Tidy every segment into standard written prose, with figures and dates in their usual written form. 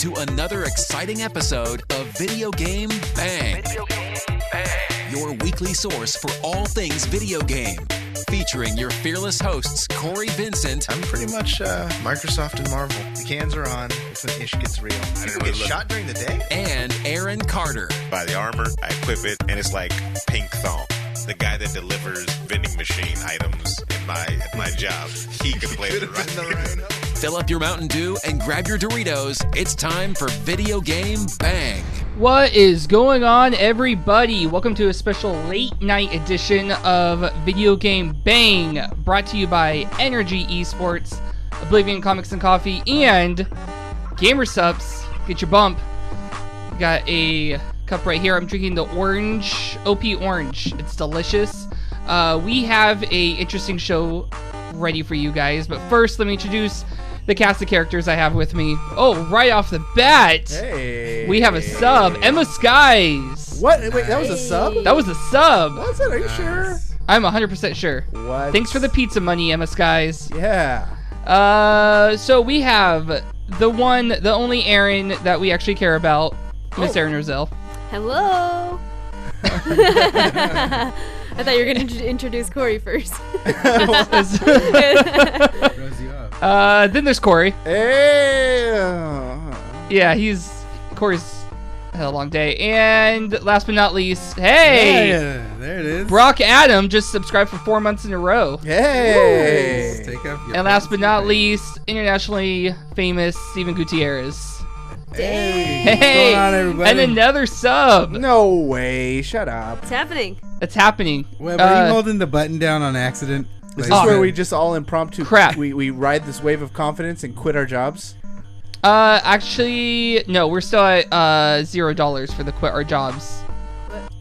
to another exciting episode of Video Game Bang. Your weekly source for all things video game. Featuring your fearless hosts, Cory Vincent. I'm pretty much Microsoft and Marvel. The cans are on. It's when ish gets real. People get shot during the day? And Aaron Carter. Buy the armor, I equip it, and it's like pink thong. The guy that delivers vending machine items in my job, he could play it right. Fill up your Mountain Dew and grab your Doritos. It's time for Video Game Bang. What is going on, everybody? Welcome to a special late night edition of Video Game Bang, brought to you by Energy Esports, Oblivion Comics and Coffee, and Gamer Supps. Get your bump. Got a cup right here. I'm drinking the orange, OP Orange. It's delicious. We have a interesting show ready for you guys, but first let me introduce the cast of characters I have with me. Oh, right off the bat, hey, we have a sub, Emma Skies. What? Wait, that was a sub? That was a sub. Was it? Are you sure? I'm 100% sure. What? Thanks for the pizza money, Emma Skies. Yeah. So we have the one, the only Aaron that we actually care about, Miss Aryn Rozelle. Hello. I thought you were going to introduce Cory first. Then there's Cory. Hey. Yeah, Cory's had a long day. And last but not least, hey! Yeah, there it is. Brock Adam just subscribed for 4 months in a row. Hey. And last but not least, internationally famous Steven Gutierrez. Hey. Hey! What's going on, everybody? And another sub. No way. Shut up. It's happening. It's happening. Wait, were you holding the button down on accident? Is this where we just all impromptu crap? We ride this wave of confidence and quit our jobs? Actually, no. We're still at $0 for the quit our jobs.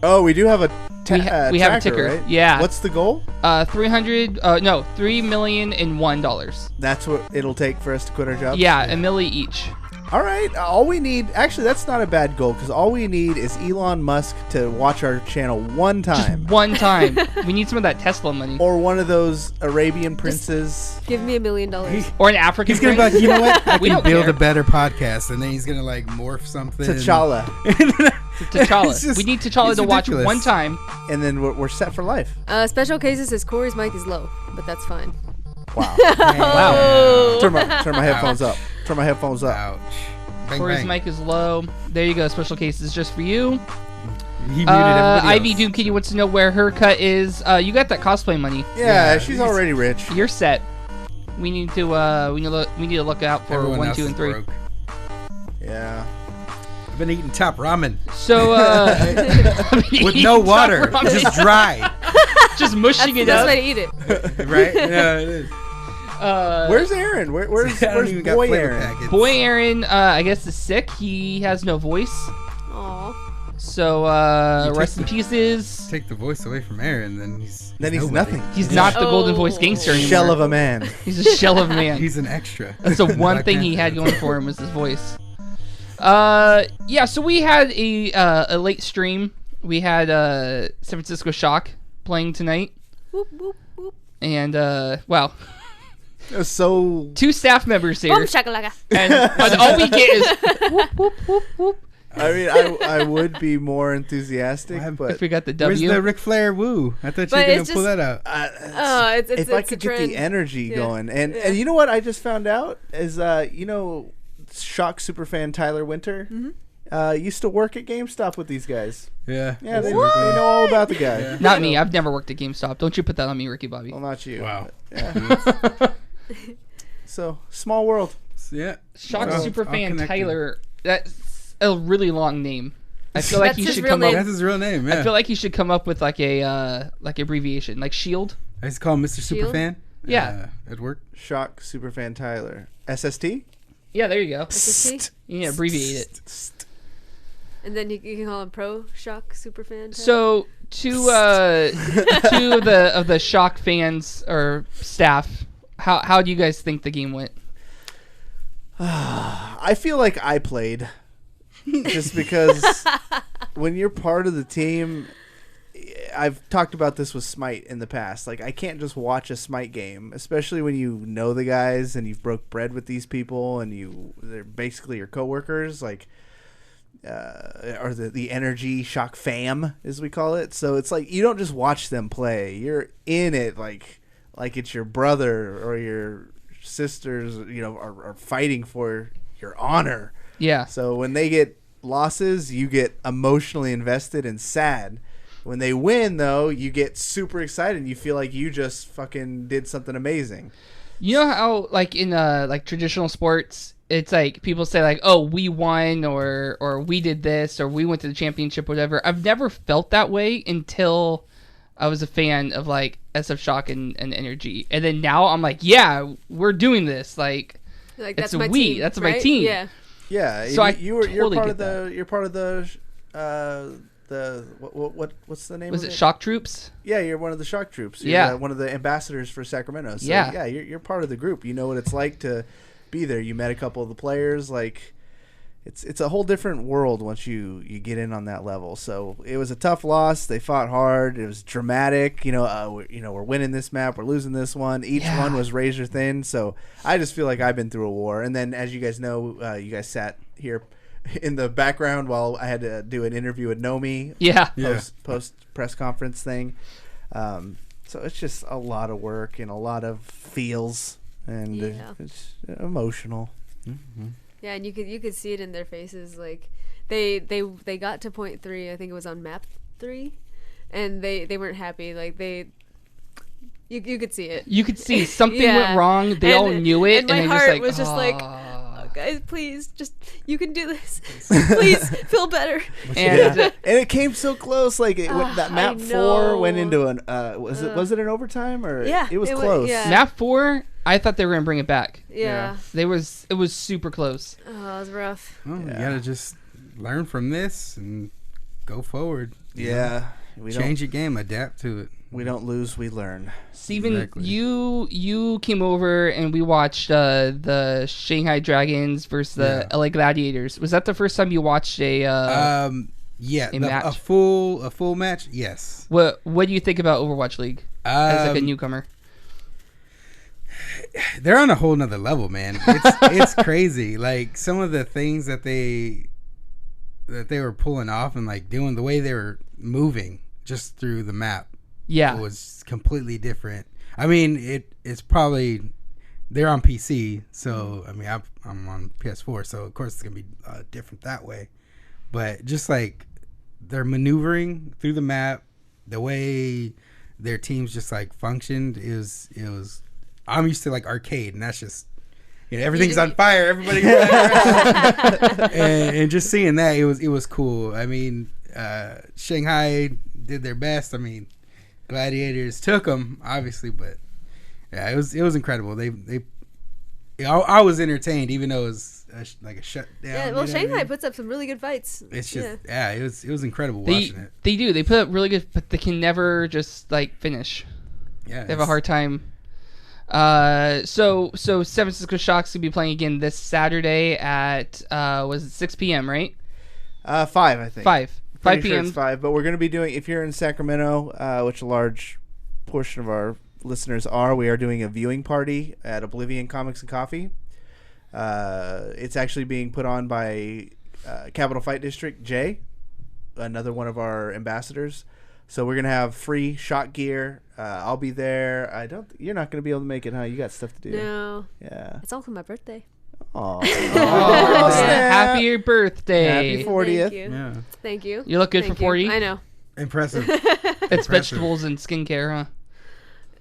Oh, we do have a we have a ticker, right? Yeah. What's the goal? $3,001,001. That's what it'll take for us to quit our jobs? Yeah, $1 million each. All right. All we need, actually, that's not a bad goal, because all we need is Elon Musk to watch our channel one time. Just one time. We need some of that Tesla money. Or one of those Arabian princes. Give me $1 million. Or an African He's going to be like, you know what? I We can don't build care. a better podcast. And then he's going to like morph something. T'Challa. T'Challa. We need T'Challa to watch ridiculous. one time. And then we're set for life. Special cases says Cory's mic is low, but that's fine. Wow. Wow. Turn my headphones up. Turn my headphones up. Ouch. Bang, Cory's bang. mic is low. There you go. Special cases just for you. He muted everybody Ivy else. Doomkitty wants to know where her cut is. You got that cosplay money. Yeah, she's already rich. You're set. We need to look out for Everyone 1, else 2, is and 3. broke. Yeah. I've been eating top ramen So with no water, just dry. just mushing it That's up. the best way to eat it. Right? Yeah, it is. Where's Aaron? Where's I don't even got boy flavor Aaron? packets. Boy Aaron, I guess, is sick. He has no voice. Aw. So You rest take in pieces. Take the voice away from Aaron, then he's He's nobody. nothing. He's not the Golden Oh. Voice Gangster anymore. Shell of a man. He's a shell of a man. He's an extra. That's the one Black thing he Panther. had going for him was his voice. Yeah. So we had a late stream. We had San Francisco Shock playing tonight, Whoop, whoop, whoop. and wow, So 2 staff members here, Boom shakalaka. and all we get is whoop whoop whoop whoop. I mean, I would be more enthusiastic, I but forgot the Where's W. the Ric Flair woo? I thought you But were going it's to pull just- that out. It's if I it's could a get trend. the energy Yeah. going, and Yeah. you know what I just found out is Shock superfan Tyler Winter used to work at GameStop with these guys. Yeah. Yeah, they know all about the guy. Yeah. Not me. I've never worked at GameStop. Don't you put that on me, Ricky Bobby. Well, not you. Wow. but, yeah. So small world. Yeah. Shock Well, Superfan I'll connect Tyler. That's a really long name. I feel like That's he his should real come name. up. That's his real name, yeah. I feel like he should come up with like a abbreviation, like Shield. I used to call him Mr. Shield? Superfan. Yeah. At work. Shock superfan Tyler. SST. Yeah, there you go. SST? You can abbreviate it. And then you can call him Pro Shock Superfan. type. So two of the Shock fans or staff, how do you guys think the game went? I feel like I played. Just because when you're part of the team, I've talked about this with Smite in the past. Like, I can't just watch a Smite game, especially when you know the guys and you've broke bread with these people and they're basically your coworkers, like, or the energy shock fam, as we call it. So it's like you don't just watch them play; you're in it, like it's your brother or your sisters, are fighting for your honor. Yeah. So when they get losses, you get emotionally invested and sad. When they win, though, you get super excited and you feel like you just fucking did something amazing. You know how, like, in like traditional sports, it's like people say like, "Oh, we won," or "We did this," or "We went to the championship," whatever. I've never felt that way until I was a fan of like SF Shock and Energy, and then now I'm like, "Yeah, we're doing this." Like that's it's my we. team, That's right? my team. Yeah. Yeah. So you're totally part get of the. You're part of the. What's the name? Was of it Shock Troops? Yeah, you're one of the Shock Troops. You're Yeah. one of the ambassadors for Sacramento. So, Yeah. yeah, you're part of the group. You know what it's like to be there. You met a couple of the players. Like, it's a whole different world once you get in on that level. So it was a tough loss. They fought hard. It was dramatic. We're winning this map. We're losing this one. Each one was razor thin. So I just feel like I've been through a war. And then, as you guys know, you guys sat here in the background while I had to do an interview with Nomi. Yeah. Post press conference thing. So it's just a lot of work and a lot of feels, and it's emotional. Mm-hmm. Yeah, and you could see it in their faces. Like they got to point 3. I think it was on map 3, and they weren't happy. Like you could see it. You could see something went wrong. They all knew it, and my they heart was just like, "Oh, guys, please, just you can do this. Please feel better." And and it came so close. Like that map 4 went into an was it an overtime or Yeah, it was close. Map 4, I thought they were gonna bring it back. Yeah. It was super close. Oh, it was rough. Well, you gotta just learn from this and go forward. Yeah. Change your game, adapt to it. We don't lose, we learn. Steven, Exactly. you came over and we watched the Shanghai Dragons versus the LA Gladiators. Was that the first time you watched a match? A full match? Yes. What do you think about Overwatch League as like a newcomer? They're on a whole nother level, man. It's crazy. Like some of the things that they were pulling off and like doing, the way they were moving just through the map. Yeah. It was completely different. I mean, it's probably, they're on PC, so I mean, I'm on PS4, so of course it's gonna be different that way. But just like their maneuvering through the map, the way their teams just like functioned, it was. I'm used to like arcade, and that's just, everything's on fire, everybody, and just seeing that, it was cool. I mean, Shanghai did their best. I mean, Gladiators took them, obviously, but yeah, it was incredible. I was entertained, even though it was like a shutdown. Yeah, well, Shanghai puts up some really good fights. It's just it was incredible watching it. They do. They put up really good, but they can never just like finish. Yeah, they have a hard time. So San Francisco Shock's gonna be playing again this Saturday at was it 6 p.m. right? 5, I think. 5 Pretty sure p.m. it's 5, but we're going to be doing, if you're in Sacramento, which a large portion of our listeners are, we are doing a viewing party at Oblivion Comics and Coffee. It's actually being put on by Capital Fight District J, another one of our ambassadors. So we're going to have free shot gear. I'll be there. You're not going to be able to make it, huh? You got stuff to do. No. Yeah. It's also my birthday. Aw. Happy birthday. Happy 40th. Thank you. Yeah, Thank you. You look good Thank for 40. you. I know. impressive. It's vegetables and skincare, huh?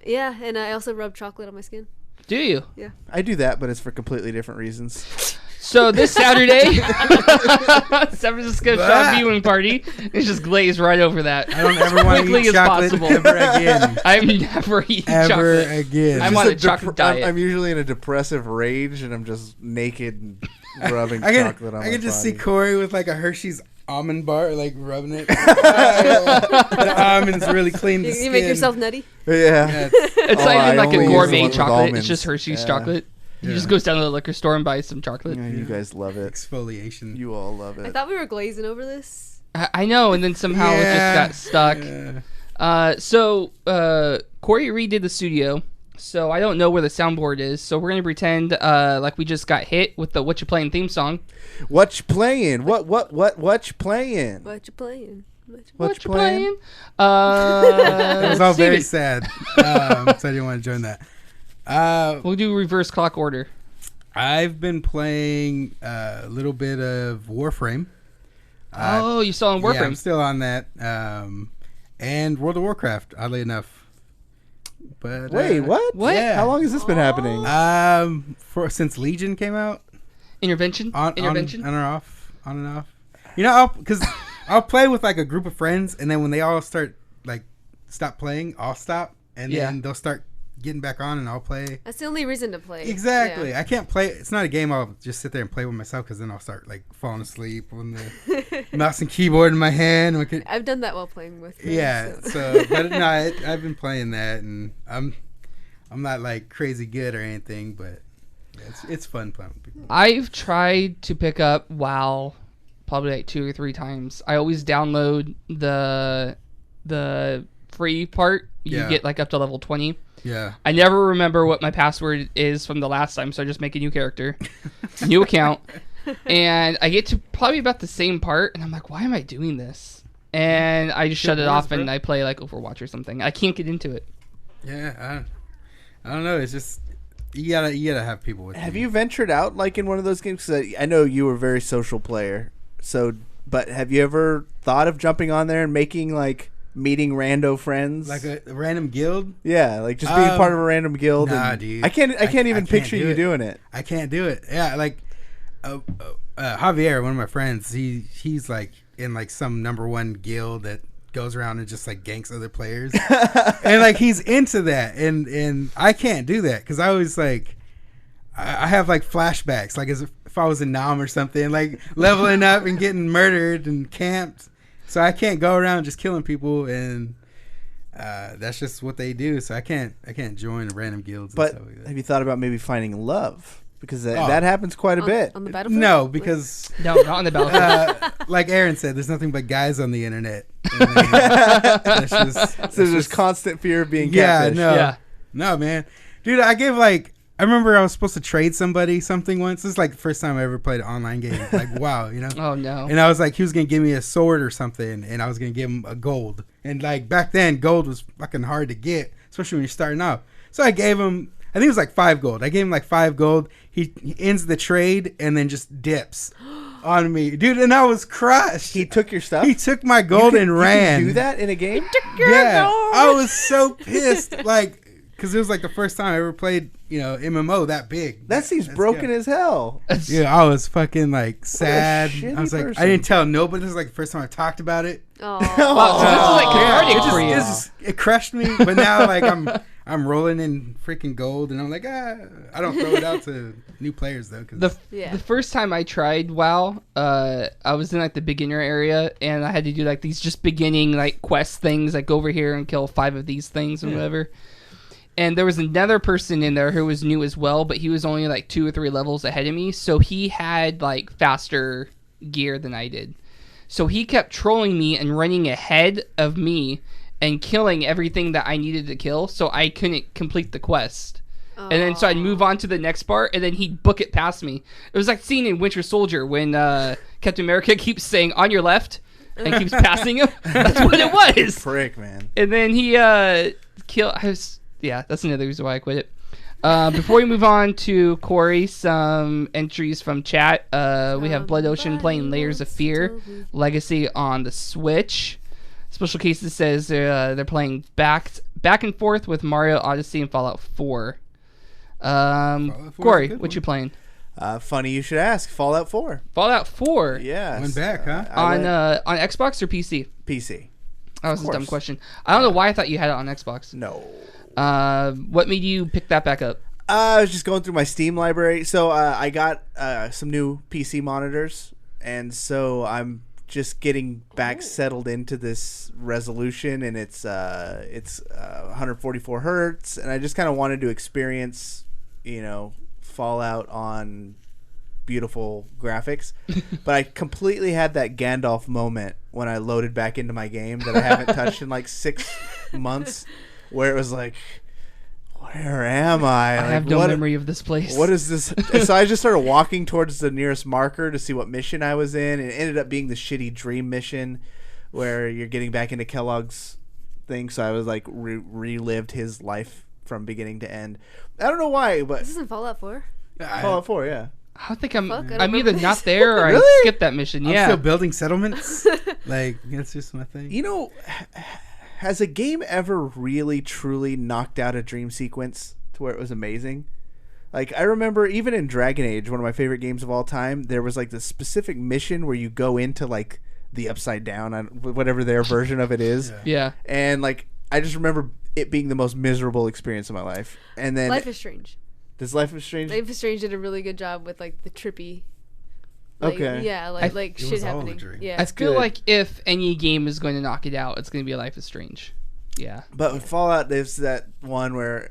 Yeah, and I also rub chocolate on my skin. Do you? Yeah. I do that, but it's for completely different reasons. So this Saturday, San Francisco Shock viewing party is just glazed right over that. I don't ever want to quickly eat as chocolate possible. ever again. I'm never eating Ever chocolate. again. I'm on a chocolate diet. I'm usually in a depressive rage, and I'm just naked and rubbing I chocolate on my can body. just see Cory with like a Hershey's almond bar, like rubbing it. The almonds really clean the You skin. make yourself nutty? Yeah. It's Oh, not I even like only a use the gourmet one with chocolate. It's almonds. just Hershey's Yeah. chocolate. He Yeah. just goes down to the liquor store and buys some chocolate. Yeah, you guys love it. Exfoliation. You all love I it. thought we were glazing over this. I know, and then somehow it just got stuck. Yeah. So Cory redid the studio, so I don't know where the soundboard is. So we're gonna pretend like we just got hit with the "What You Playing" theme song. What you playing? What you playing? What you playing? What you playing? It was all very Steven. sad, so I didn't want to join that. We'll do reverse clock order. I've been playing a little bit of Warframe. Oh, you still on Warframe? Yeah, I'm still on that. And World of Warcraft, oddly enough. But Wait, what? What? Yeah. How long has this been happening? Since Legion came out. Intervention? Intervention? On and off. You know, because I'll play with like a group of friends, and then when they all stop playing, I'll stop, and then they'll start getting back on, and I'll play. That's the only reason to play. Exactly. Yeah. I can't play. It's not a game I'll just sit there and play with myself, because then I'll start like falling asleep on the mouse and keyboard in my hand. I've done that while playing with friends. Yeah. So, but no, I've been playing that, and I'm not like crazy good or anything, but it's fun playing with people. I've tried to pick up WoW probably like 2 or 3 times. I always download the free part. You get like up to level 20. Yeah. I never remember what my password is from the last time, so I just make a new character, new account, and I get to probably about the same part, and I'm like, why am I doing this? And I just shut it off, and I play like Overwatch or something. I can't get into it. Yeah, I don't know. It's just you gotta have people with you. Have you ventured out like in one of those games? 'Cause I know you were a very social player. But have you ever thought of jumping on there and meeting rando friends? Like a random guild? Yeah, like just being part of a random guild. Nah, dude. I can't even picture you doing it. I can't do it. Yeah, like Javier, one of my friends, he's like in like some #1 guild that goes around and just like ganks other players. And like he's into that, and I can't do that because I always like I have like flashbacks, like as if I was in Nam or something, like leveling up and getting murdered and camped. So I can't go around just killing people, and that's just what they do. So I can't join random guilds. But and stuff like that. have you thought about maybe finding love? Because that happens quite a bit. On the battlefield? No, because No, not on the battlefield. like Aryn said, there's nothing but guys on the internet. And that's just, So there's constant fear of being yeah, catfished. no, man, dude. I remember I was supposed to trade somebody something once. This is like the first time I ever played an online game. Like, wow, you know? Oh, no. And I was like, he was going to give me a sword or something, and I was going to give him a gold. And like back then, gold was fucking hard to get, especially when you're starting out. So I gave him, I think it was like 5 gold. I gave him like 5 gold. He ends the trade and then just dips on me. Dude, and I was crushed. He took your stuff? He took my gold and ran. You can do that in a game? Yeah. I was so pissed. Like, because it was like the first time I ever played, MMO that big. That seems broken as hell. Yeah, I was fucking like sad. shitty I was like, person. I didn't tell nobody. This is like the first time I talked about it. Wow, so this is like cathartic for you. It crushed me. But now like I'm rolling in freaking gold, and I'm like, I don't throw it out to new players though. Cause The first time I tried WoW, I was in like the beginner area, and I had to do like these just beginning like quest things, like go over here and kill 5 of these things and whatever. And there was another person in there who was new as well, but he was only like 2 or 3 levels ahead of me, so he had like faster gear than I did. So he kept trolling me and running ahead of me and killing everything that I needed to kill, so I couldn't complete the quest. And then so I'd move on to the next part, and then he'd book it past me. It was like scene in Winter Soldier when Captain America keeps saying on your left and keeps passing him. That's what it was. Prick, man. And then he killed. Yeah, that's another reason why I quit it. Before we move on to Cory, some entries from chat. We have Blood Ocean playing Layers of Fear Legacy on the Switch. Special Cases says they're playing back and forth with Mario Odyssey and Fallout 4. Cory, what you playing? Funny you should ask. Fallout 4. Fallout 4? Yeah. Went back, huh? On Xbox or PC? PC. That was a dumb question. I don't know why I thought you had it on Xbox. No. What made you pick that back up? I was just going through my Steam library. So I got some new PC monitors, and so I'm just getting back settled into this resolution, and it's 144 hertz, and I just kind of wanted to experience, Fallout on beautiful graphics. But I completely had that Gandalf moment when I loaded back into my game that I haven't touched in like 6 months, where it was like, where am I? I have no memory of this place. What is this? So I just started walking towards the nearest marker to see what mission I was in, and it ended up being the shitty dream mission where you're getting back into Kellogg's thing. So I was like relived his life from beginning to end. I don't know why, but This isn't Fallout 4. Fallout 4, yeah. I think I'm Fuck, I don't I'm either remember not this. there or Really? I skipped that mission. I'm Yeah. still building settlements. Like, that's just my thing. You know, has a game ever really, truly knocked out a dream sequence to where it was amazing? Like, I remember even in Dragon Age, one of my favorite games of all time, there was like this specific mission where you go into like the Upside Down, whatever their version of it is. Yeah. And like, I just remember it being the most miserable experience of my life. And then Life is Strange. does Life is Strange? Life is Strange did a really good job with like the trippy. Like, Okay. Yeah, like It shit was all a happening. dream. Yeah. I feel good. like if any game is going to knock it out, it's going to be Life is Strange. Yeah. But with Fallout, there's that one where,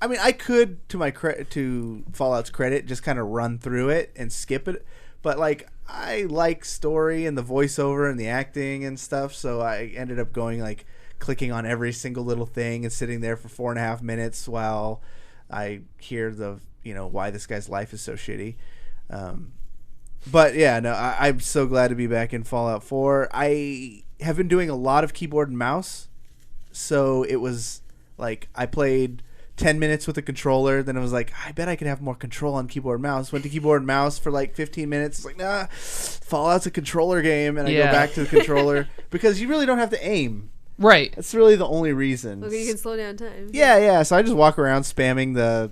I mean, I could, to Fallout's credit, just kind of run through it and skip it. But like, I like story and the voiceover and the acting and stuff, so I ended up going like clicking on every single little thing and sitting there for 4.5 minutes while I hear the why this guy's life is so shitty. But yeah, no, I'm so glad to be back in Fallout 4. I have been doing a lot of keyboard and mouse. So it was like I played 10 minutes with a controller. Then I was like, I bet I could have more control on keyboard and mouse. Went to keyboard and mouse for like 15 minutes. It's like, nah, Fallout's a controller game. And I go back to the controller because you really don't have to aim. Right. That's really the only reason. Okay, you can slow down time. Yeah. So I just walk around spamming the,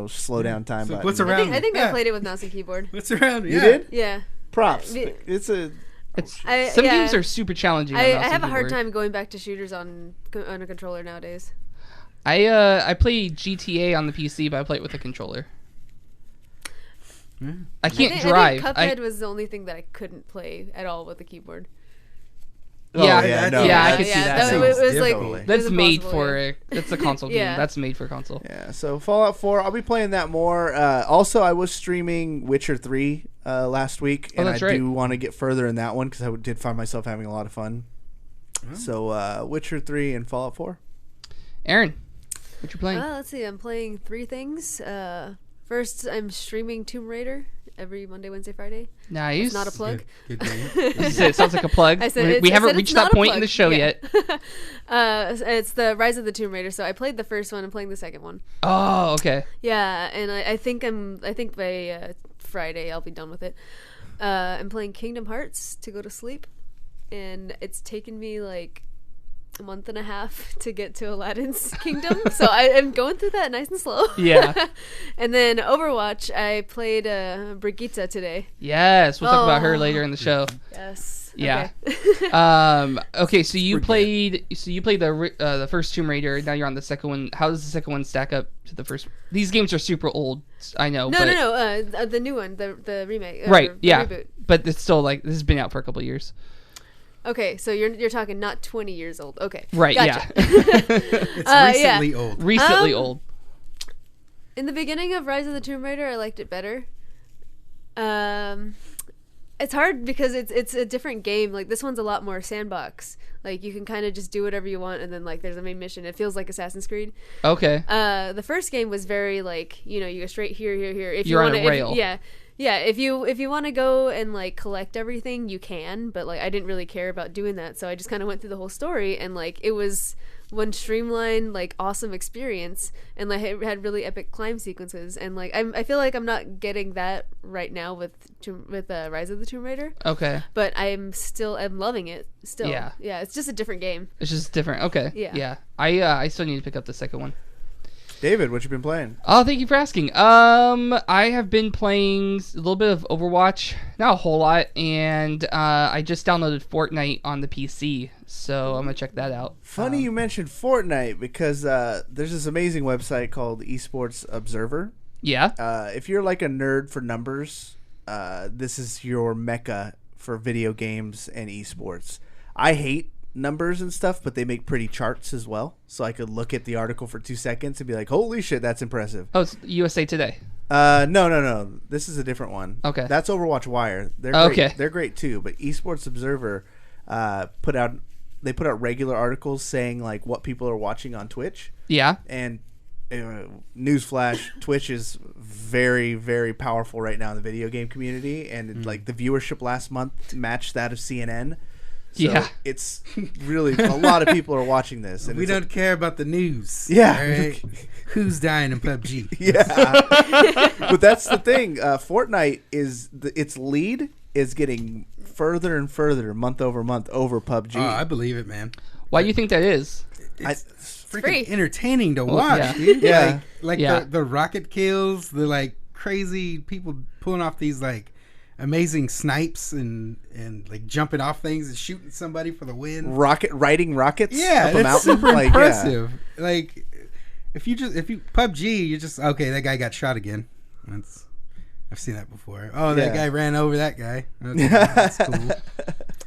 slow down time So button. what's around? I think me? I played it with mouse and keyboard. What's around? You did? Yeah. Props. Me- It's a... Some games are super challenging. on I mouse and have a hard keyboard. time going back to shooters on a controller nowadays. I play GTA on the PC, but I play it with a controller. I can't drive. I think Cuphead was the only thing that I couldn't play at all with the keyboard. Yeah, no. yeah, I could see that. It was like Totally. it That's was made impossible, for yeah. it's a console game. Yeah. That's made for console. Yeah, so Fallout 4, I'll be playing that more. Also, I was streaming Witcher 3 last week, and that's I right. do want to get further in that one because I did find myself having a lot of fun. So, Witcher 3 and Fallout 4. Aaron, what you playing? Let's see. I'm playing 3 things. First, I'm streaming Tomb Raider every Monday, Wednesday, Friday. Nice. It's not a plug. Good game. It sounds like a plug. I said we it's- I haven't said reached it's that not a point in plug. the show Yeah. yet. It's the Rise of the Tomb Raider. So I played the first one. I'm playing the second one. Oh, okay. Yeah, and I think by Friday I'll be done with it. I'm playing Kingdom Hearts to go to sleep, and it's taken me like a month and a half to get to Aladdin's kingdom, so I am going through that nice and slow. Yeah. And then Overwatch, I played Brigitte today. Yes, we'll talk about her Oh. later in the show. Yes. Yeah. Okay. Okay, so you played the first Tomb Raider. Now you're on the second one. How does the second one stack up to the first? These games are super old. I know. No. The new one, the remake. Right. The Yeah. reboot. But it's still like this has been out for a couple of years. Okay, so you're talking not 20 years old. Okay. Right. Gotcha. It's recently old. Recently old. In the beginning of Rise of the Tomb Raider, I liked it better. It's hard because it's a different game. Like, this one's a lot more sandbox. Like, you can kind of just do whatever you want, and then like there's a main mission. It feels like Assassin's Creed. Okay. The first game was very like, you go straight here. If You're you on want a rail. Yeah. If you want to go and like collect everything, you can. But like, I didn't really care about doing that, so I just kind of went through the whole story, and like it was one streamlined, like, awesome experience, and like it had really epic climb sequences, and like I feel like I'm not getting that right now with Rise of the Tomb Raider, Okay. but I'm loving it still. Yeah. It's just a different game. It's just different. Okay. Yeah. Yeah. I still need to pick up the second one. David, what you been playing? Oh, thank you for asking. I have been playing a little bit of Overwatch, not a whole lot, and I just downloaded Fortnite on the PC, so I'm gonna check that out. Funny you mentioned Fortnite because there's this amazing website called Esports Observer. Yeah. If you're like a nerd for numbers, this is your mecca for video games and esports. I hate numbers and stuff, but they make pretty charts as well, so I could look at the article for 2 seconds and be like, holy shit, that's impressive. Oh, it's USA Today. No, this is a different one. Okay. That's Overwatch Wire. They're Okay. great. They're great too, but Esports Observer, put out regular articles saying like what people are watching on Twitch. Yeah. And newsflash, Twitch is very, very powerful right now in the video game community, and like the viewership last month matched that of CNN. So yeah, it's really a lot of people are watching this, and we don't care about the news. Yeah, right? Who's dying in PUBG? Yeah, but that's the thing. Fortnite is its lead is getting further and further month over month over PUBG. Oh, I believe it, man. Why do you think that is? It's freaking free. Entertaining to watch, yeah. dude. Yeah. Like the rocket kills, the like crazy people pulling off these like amazing snipes and like jumping off things and shooting somebody for the win. Riding rockets. Yeah, up a it's mountain. super Like, impressive. Like if you PUBG, you just okay. That guy got shot again. I've seen that before. Oh, that guy ran over that guy. Okay, that's cool.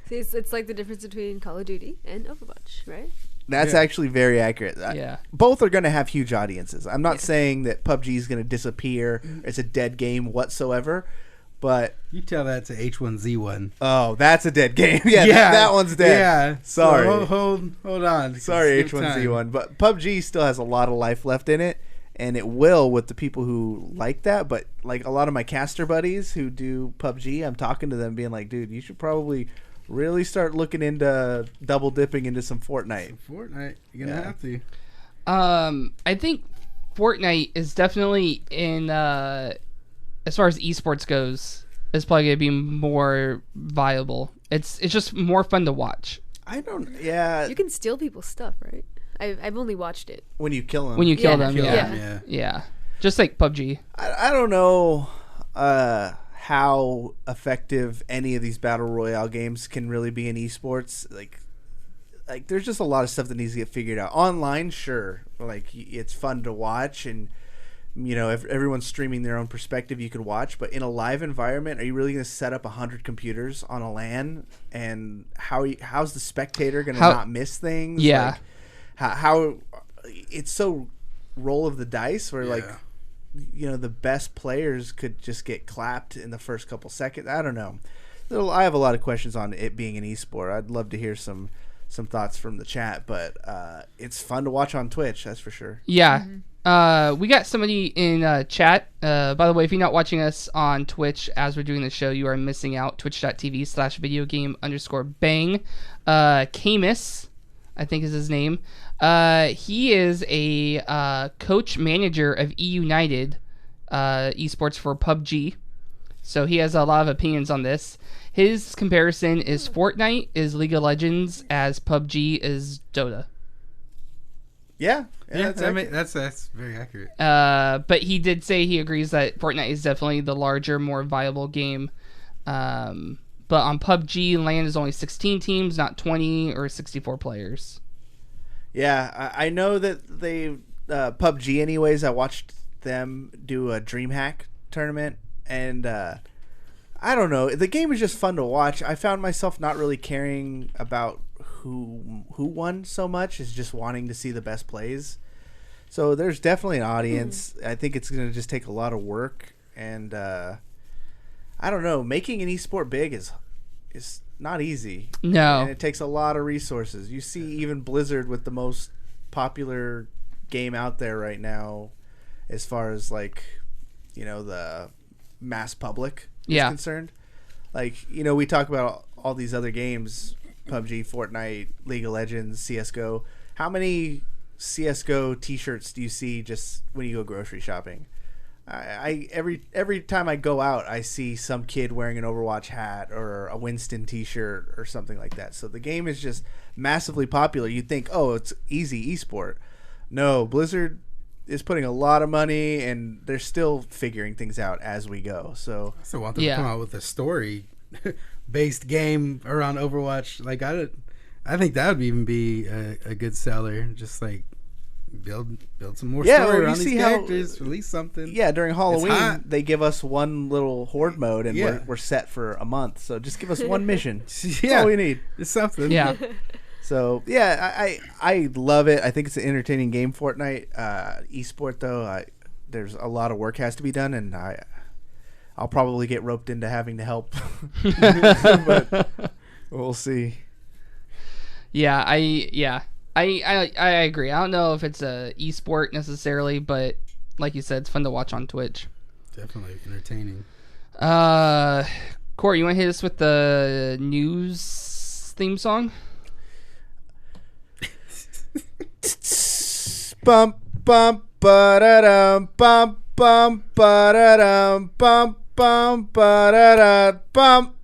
See, it's like the difference between Call of Duty and Overwatch, right? That's actually very accurate. Yeah. Both are going to have huge audiences. I'm not saying that PUBG is going to disappear. It's a dead game whatsoever. But you tell that to H1Z1. Oh, that's a dead game. Yeah, that one's dead. Yeah. Sorry. So hold on. Sorry, H1Z1. But PUBG still has a lot of life left in it, and it will with the people who like that. But like a lot of my caster buddies who do PUBG, I'm talking to them being like, dude, you should probably really start looking into double dipping into some Fortnite. You're gonna have to. I think Fortnite is definitely in as far as esports goes, is probably gonna be more viable. It's just more fun to watch. You can steal people's stuff, right? I've only watched it. When you kill them. When you kill them, Yeah. yeah. Just like PUBG. I don't know how effective any of these battle royale games can really be in esports. Like there's just a lot of stuff that needs to get figured out. Online, sure, like it's fun to watch, and you know, if everyone's streaming their own perspective, you could watch. But in a live environment, are you really going to set up 100 computers on a LAN? And how's the spectator going to not miss things? Yeah. Like, how it's so roll of the dice where like, you know, the best players could just get clapped in the first couple seconds. I don't know. I have a lot of questions on it being an esport. I'd love to hear some thoughts from the chat, but it's fun to watch on Twitch, that's for sure. Yeah. We got somebody in chat. By the way, if you're not watching us on Twitch as we're doing the show, you are missing out. Twitch.tv/videogame_bang. Camus, I think is his name. He is a coach manager of E United esports for PUBG. So he has a lot of opinions on this. His comparison is Fortnite is League of Legends as PUBG is Dota. Yeah, that's very accurate. But he did say he agrees that Fortnite is definitely the larger, more viable game. But on PUBG, LAN is only 16 teams, not 20 or 64 players. Yeah, I know that they PUBG anyways. I watched them do a DreamHack tournament, and I don't know. The game is just fun to watch. I found myself not really caring about who won so much, is just wanting to see the best plays. So there's definitely an audience. I think it's going to just take a lot of work, and I don't know. Making an esport big is not easy. No, and it takes a lot of resources. You see, even Blizzard with the most popular game out there right now, as far as like, you know, the mass public is concerned. Like, you know, we talk about all these other games. PUBG, Fortnite, League of Legends, CSGO. How many CSGO t-shirts do you see just when you go grocery shopping? Every time I go out, I see some kid wearing an Overwatch hat or a Winston t-shirt or something like that. So the game is just massively popular. You'd think, oh, it's easy esport. No, Blizzard is putting a lot of money, and they're still figuring things out as we go. So I want them to come out with a story based game around Overwatch. Like I think that would even be a good seller. Just like build some more story around these characters. Release something. Yeah, during Halloween they give us one little horde mode, and we're set for a month. So just give us one mission. That's all we need. It's something. Yeah. So yeah, I love it. I think it's an entertaining game. Fortnite esport though, there's a lot of work has to be done, and I'll probably get roped into having to help. But we'll see. Yeah, I agree. I don't know if it's a esport necessarily, but like you said, it's fun to watch on Twitch. Definitely entertaining. Cory, you want to hit us with the news theme song? Bump bump ba-da-dum, bump bump ba-da-dum, bump bump ba-da-da, bump.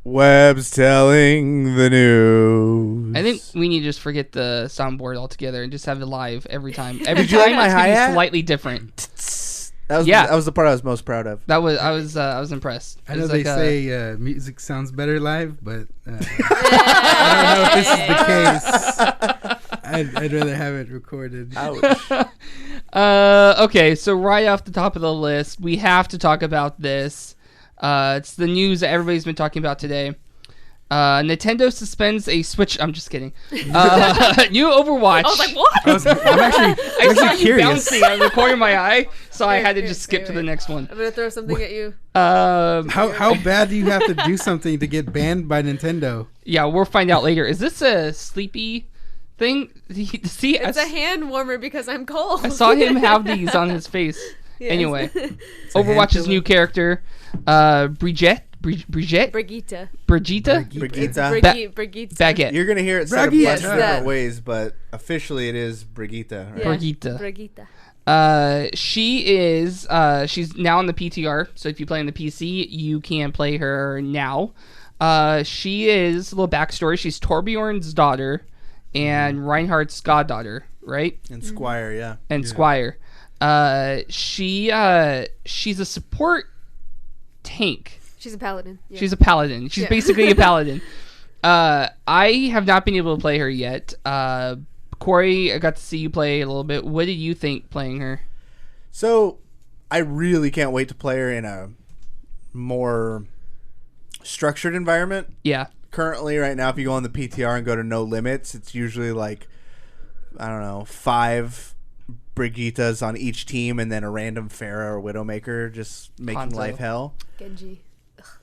Webb's telling the news. I think we need to just forget the soundboard altogether and just have it live every time. Every Did you time like my it's gonna be hi-hat? slightly different. That was the part I was most proud of. I was impressed. I know It's they like say music sounds better live, but I don't know if this is the case. I'd rather have it recorded. Ouch. Okay, so right off the top of the list, we have to talk about this. It's the news that everybody's been talking about today. Nintendo suspends a Switch. I'm just kidding. New Overwatch. I was like, what? I'm I saw actually you curious. bouncing out of the corner of my eye, so I had to Here, just skip to the wait. next one. I'm gonna throw something at you. How bad do you have to do something to get banned by Nintendo? Yeah, we'll find out later. Is this a sleepy thing? See, It's a hand warmer because I'm cold. I saw him have these on his face. Yes. Anyway, a hand Overwatch's filler. new character, Brigitte, Brigitte. Brigitte, Brigitte. Brigitte. Baguette, You're gonna hear it said a Brigitte. bunch of Yes, different that. ways, but officially it is Brigitte. Right? Yeah. Brigitte. Brigitte. She's now on the PTR, so if you play on the PC, you can play her now. She is, a little backstory, she's Torbjorn's daughter and Reinhardt's goddaughter, right? And Squire, yeah. And Squire. She's a support tank. She's a paladin. Yeah. She's a paladin. She's Yeah. basically a paladin. I have not been able to play her yet. Cory, I got to see you play a little bit. What did you think playing her? So, I really can't wait to play her in a more structured environment. Yeah. Currently, right now, if you go on the PTR and go to No Limits, it's usually like, I don't know, 5 Brigittas on each team and then a random Pharah or Widowmaker just making Hanzo. life hell. Genji.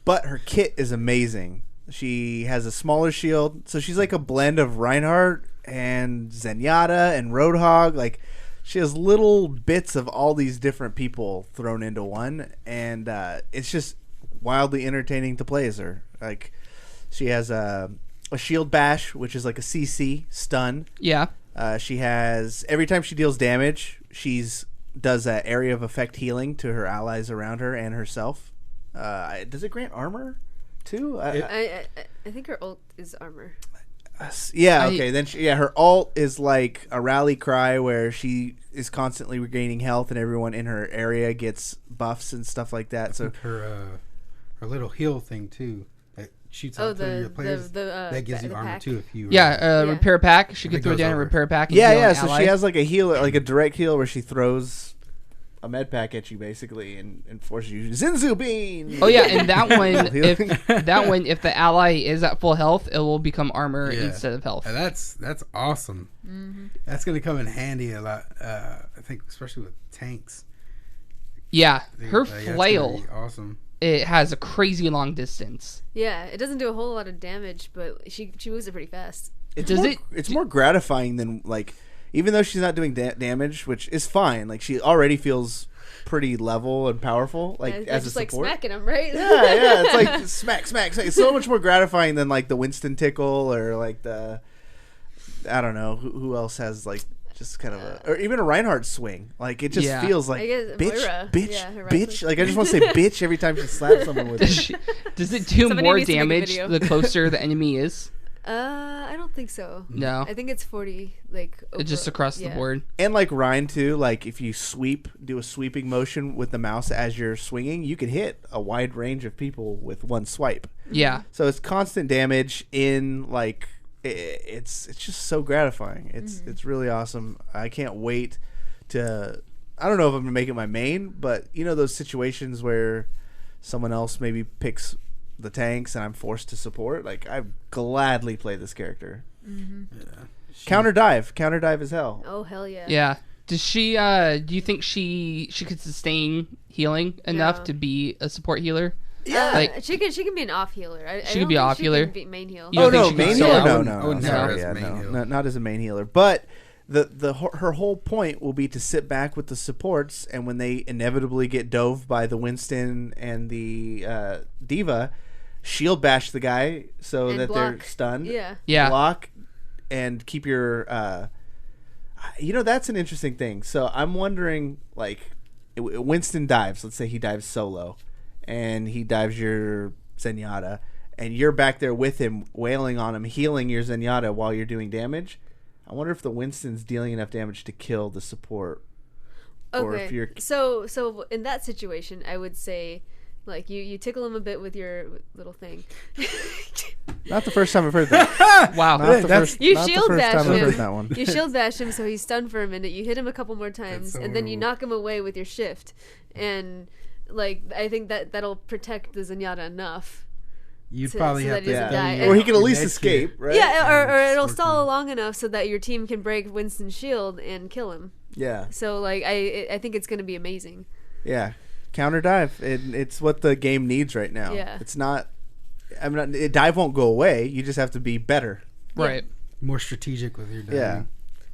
But her kit is amazing. She has a smaller shield, so she's like a blend of Reinhardt and Zenyatta and Roadhog. Like, she has little bits of all these different people thrown into one, and it's just wildly entertaining to play as her. Like, she has a shield bash, which is like a CC stun. Yeah. She has, every time she deals damage, does an area of effect healing to her allies around her and herself. Does it grant armor too? I think her ult is armor. Yeah, okay. Then her ult is like a rally cry where she is constantly regaining health and everyone in her area gets buffs and stuff like that. So Her little heal thing too. That shoots out through your players. That gives you the armor pack. too if you. Yeah, Yeah. repair pack. She could It throw goes down a over. repair pack. And yeah, heal yeah. an So ally. she has like a healer, like a direct heal where she throws a med pack at you basically and forces you Zinzu Bean. Oh yeah, and that one, Healing. if the ally is at full health, it will become armor Yeah. instead of health. And that's awesome. That's gonna come in handy a lot. I think especially with tanks. Yeah, her Yeah, it's gonna flail, be awesome. it has a crazy long distance. Yeah, it doesn't do a whole lot of damage, but she moves it pretty fast. It's more gratifying than like, even though she's not doing damage, which is fine. Like, she already feels pretty level and powerful. Like, Yeah, as a just like support. smacking him, right? Yeah, it's like smack, smack, smack. It's so much more gratifying than like the Winston tickle or like the, I don't know who else has like just kind of or even a Reinhardt swing. Like, it just Yeah. feels like I guess bitch, Moira. bitch, Yeah, her right bitch. click. Like, I just want to say bitch every time she slaps someone with it. Does it do Somebody more needs to make a damage video. the closer the enemy is? I don't think so. No, I think it's 40, like just over- across the yeah. board. And like Ryan too, like if you do a sweeping motion with the mouse as you're swinging, you can hit a wide range of people with one swipe. Yeah, So it's constant damage in like it's just so gratifying. It's really awesome. I can't wait to. I don't know if I'm gonna make it my main, but you know those situations where someone else maybe picks the tanks and I'm forced to support. Like, I gladly play this character. Counter dive as hell. Oh hell yeah. yeah. Does she? Do you think she could sustain healing enough No. to be a support healer? Like, she can be an off healer. She could be off healer. Be main heal. You don't think no, she main can healer? solo? No, I wouldn't have her as yeah, main no, healer. not as a main healer. But her whole point will be to sit back with the supports, and when they inevitably get dove by the Winston and the Diva, shield bash the guy so And that they're block. stunned. Yeah. Block and keep your. That's an interesting thing. So I'm wondering, like, Winston dives. Let's say he dives solo, and he dives your Zenyatta, and you're back there with him, wailing on him, healing your Zenyatta while you're doing damage. I wonder if the Winston's dealing enough damage to kill the support. Or if you're... So in that situation, I would say, like, you tickle him a bit with your little thing. Not the first time I've heard that. Wow. Not the first, You not the shield first bash time I've heard him. that one. You shield bash him so he's stunned for a minute. You hit him a couple more times, so and then you rude. knock him away with your shift. And like, I think that'll protect the Zenyatta enough. You'd So- probably so have that he to doesn't die. Or he can at your least med escape, kit. right? Yeah, or it'll Work stall on- long enough so that your team can break Winston's shield and kill him. Yeah. So like, I think it's gonna be amazing. Yeah. Counter dive. It's what the game needs right now. Yeah. It's not... dive won't go away. You just have to be better. Right. More strategic with your diving. Yeah.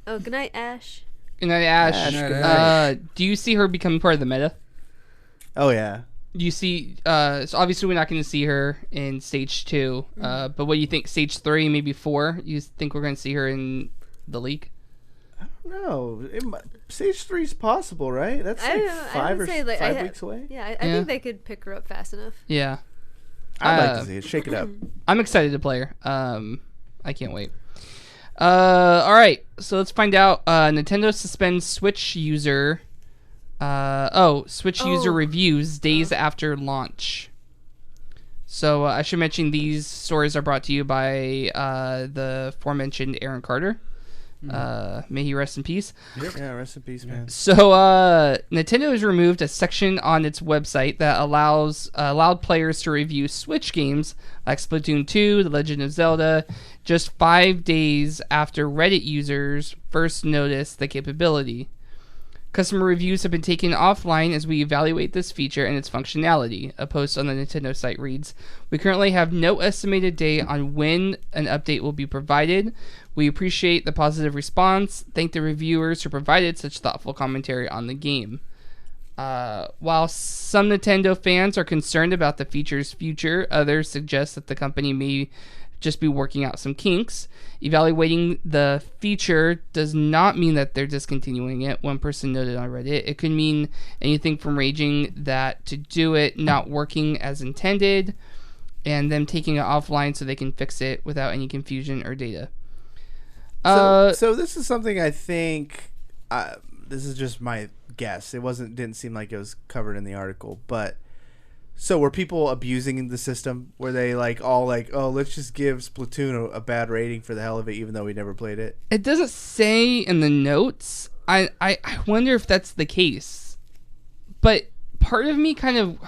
Oh, good night, Ash. And then Ash, Ash, good night. do you see her becoming part of the meta? Oh, yeah. Do you see, so obviously we're not going to see her in stage 2, but what do you think, stage 3, maybe 4? You think we're going to see her in the league? No. Stage 3 is possible, right? That's I like don't know, I 5 would or say, like, 5 weeks away. Yeah, I Yeah. think they could pick her up fast enough. Yeah. I'd like to see it. Shake it up. I'm excited to play her. I can't wait. All right, so let's find out. Nintendo suspends Switch user. Switch user reviews days after launch. So I should mention these stories are brought to you by the aforementioned Aaron Carter. May he rest in peace. Yeah, rest in peace, man. So Nintendo has removed a section on its website that allowed players to review Switch games like Splatoon 2, The Legend of Zelda, just 5 days after Reddit users first noticed the capability. Customer reviews have been taken offline as we evaluate this feature and its functionality. A post on the Nintendo site reads, "We currently have no estimated date on when an update will be provided. We appreciate the positive response. Thank the reviewers who provided such thoughtful commentary on the game." While some Nintendo fans are concerned about the feature's future, others suggest that the company may just be working out some kinks. Evaluating the feature does not mean that they're discontinuing it. One person noted on Reddit, it could mean anything from raging that to do it not working as intended and them taking it offline so they can fix it without any confusion or data. So this is something I think, this is just my guess. Didn't seem like it was covered in the article, but so were people abusing the system? Were they oh, let's just give Splatoon a bad rating for the hell of it, even though we never played it? It doesn't say in the notes. I wonder if that's the case. But part of me kind of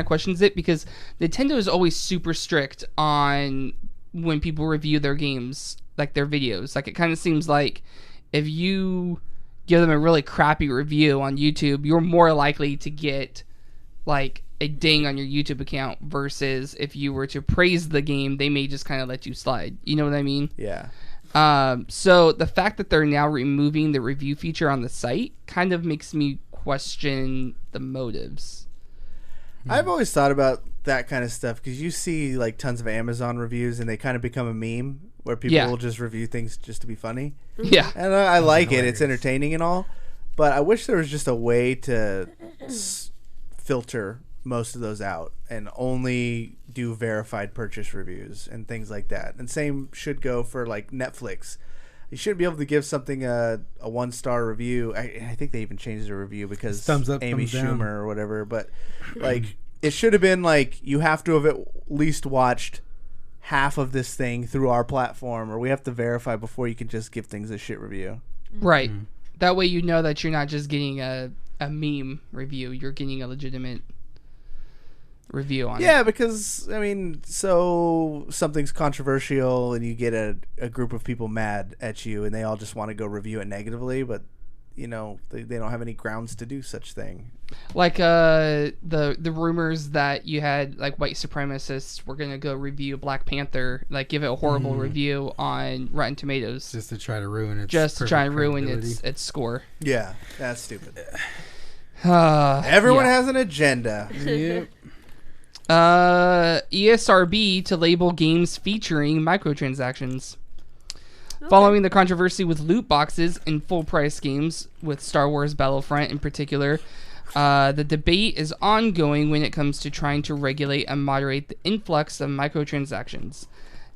questions it because Nintendo is always super strict on when people review their games, like their videos. Like, it kind of seems like if you give them a really crappy review on YouTube, you're more likely to get like a ding on your YouTube account versus if you were to praise the game, they may just kind of let you slide. You know what I mean? Yeah. So the fact that they're now removing the review feature on the site kind of makes me question the motives. I've always thought about that kind of stuff because you see like tons of Amazon reviews and they kind of become a meme where people will just review things just to be funny. Yeah. And I like it. It's entertaining and all. But I wish there was just a way to filter most of those out and only do verified purchase reviews and things like that. And same should go for like Netflix. You shouldn't be able to give something a 1-star review. I think they even changed the review because Thumbs up, Amy thumbs down. Schumer or whatever. But like it should have been like you have to have at least watched half of this thing through our platform, or we have to verify before you can just give things a shit review. Right. That way you know that you're not just getting a meme review. You're getting a legitimate review on it. Yeah, because I mean, so something's controversial and you get a group of people mad at you and they all just want to go review it negatively, but you know, they don't have any grounds to do such thing. Like the rumors that you had, like, white supremacists were gonna go review Black Panther, like give it a horrible review on Rotten Tomatoes, Just to try to ruin its its score. Yeah, that's stupid. Everyone has an agenda. Yep. ESRB to label games featuring microtransactions. Following the controversy with loot boxes in full-price games, with Star Wars Battlefront in particular, the debate is ongoing when it comes to trying to regulate and moderate the influx of microtransactions.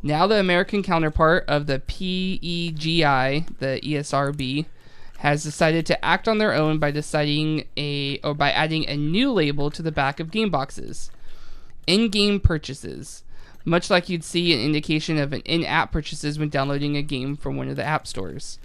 Now the American counterpart of the PEGI, the ESRB, has decided to act on their own by adding a new label to the back of game boxes. In-game purchases. Much like you'd see an indication of an in-app purchases when downloading a game from one of the app stores.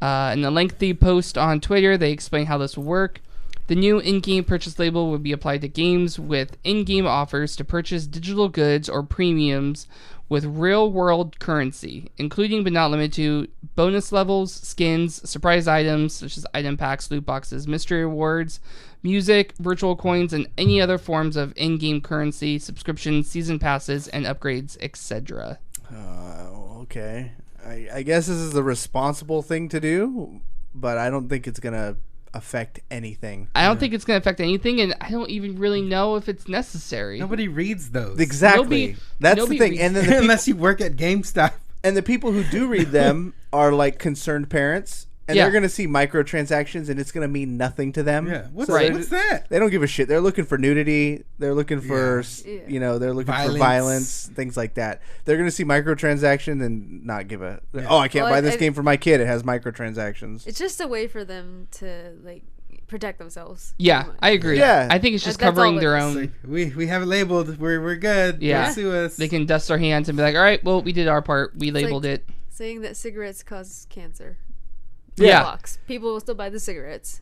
In a lengthy post on Twitter, they explain how this will work. The new in-game purchase label will be applied to games with in-game offers to purchase digital goods or premiums with real-world currency, including but not limited to bonus levels, skins, surprise items such as item packs, loot boxes, mystery rewards, music, virtual coins, and any other forms of in-game currency, subscriptions, season passes, and upgrades, etc. Okay. I guess this is the responsible thing to do, but I don't think it's going to affect anything. I don't think it's going to affect anything, and I don't even really know if it's necessary. Nobody reads those. Exactly. That's the thing. And then unless you work at GameStop. And the people who do read them are like concerned parents. And they're going to see microtransactions, and it's going to mean nothing to them. Yeah, what's that? They don't give a shit. They're looking for nudity. They're looking for, you know, they're looking for violence, things like that. They're going to see microtransactions and not give a, I can't buy this game for my kid. It has microtransactions. It's just a way for them to, like, protect themselves. Yeah, I agree. Yeah. I think it's just covering their own. Like, we have it labeled. We're good. Yeah. Don't sue us. They can dust their hands and be like, all right, well, we did our part. We labeled it. Saying that cigarettes cause cancer. Yeah. Box. People will still buy the cigarettes.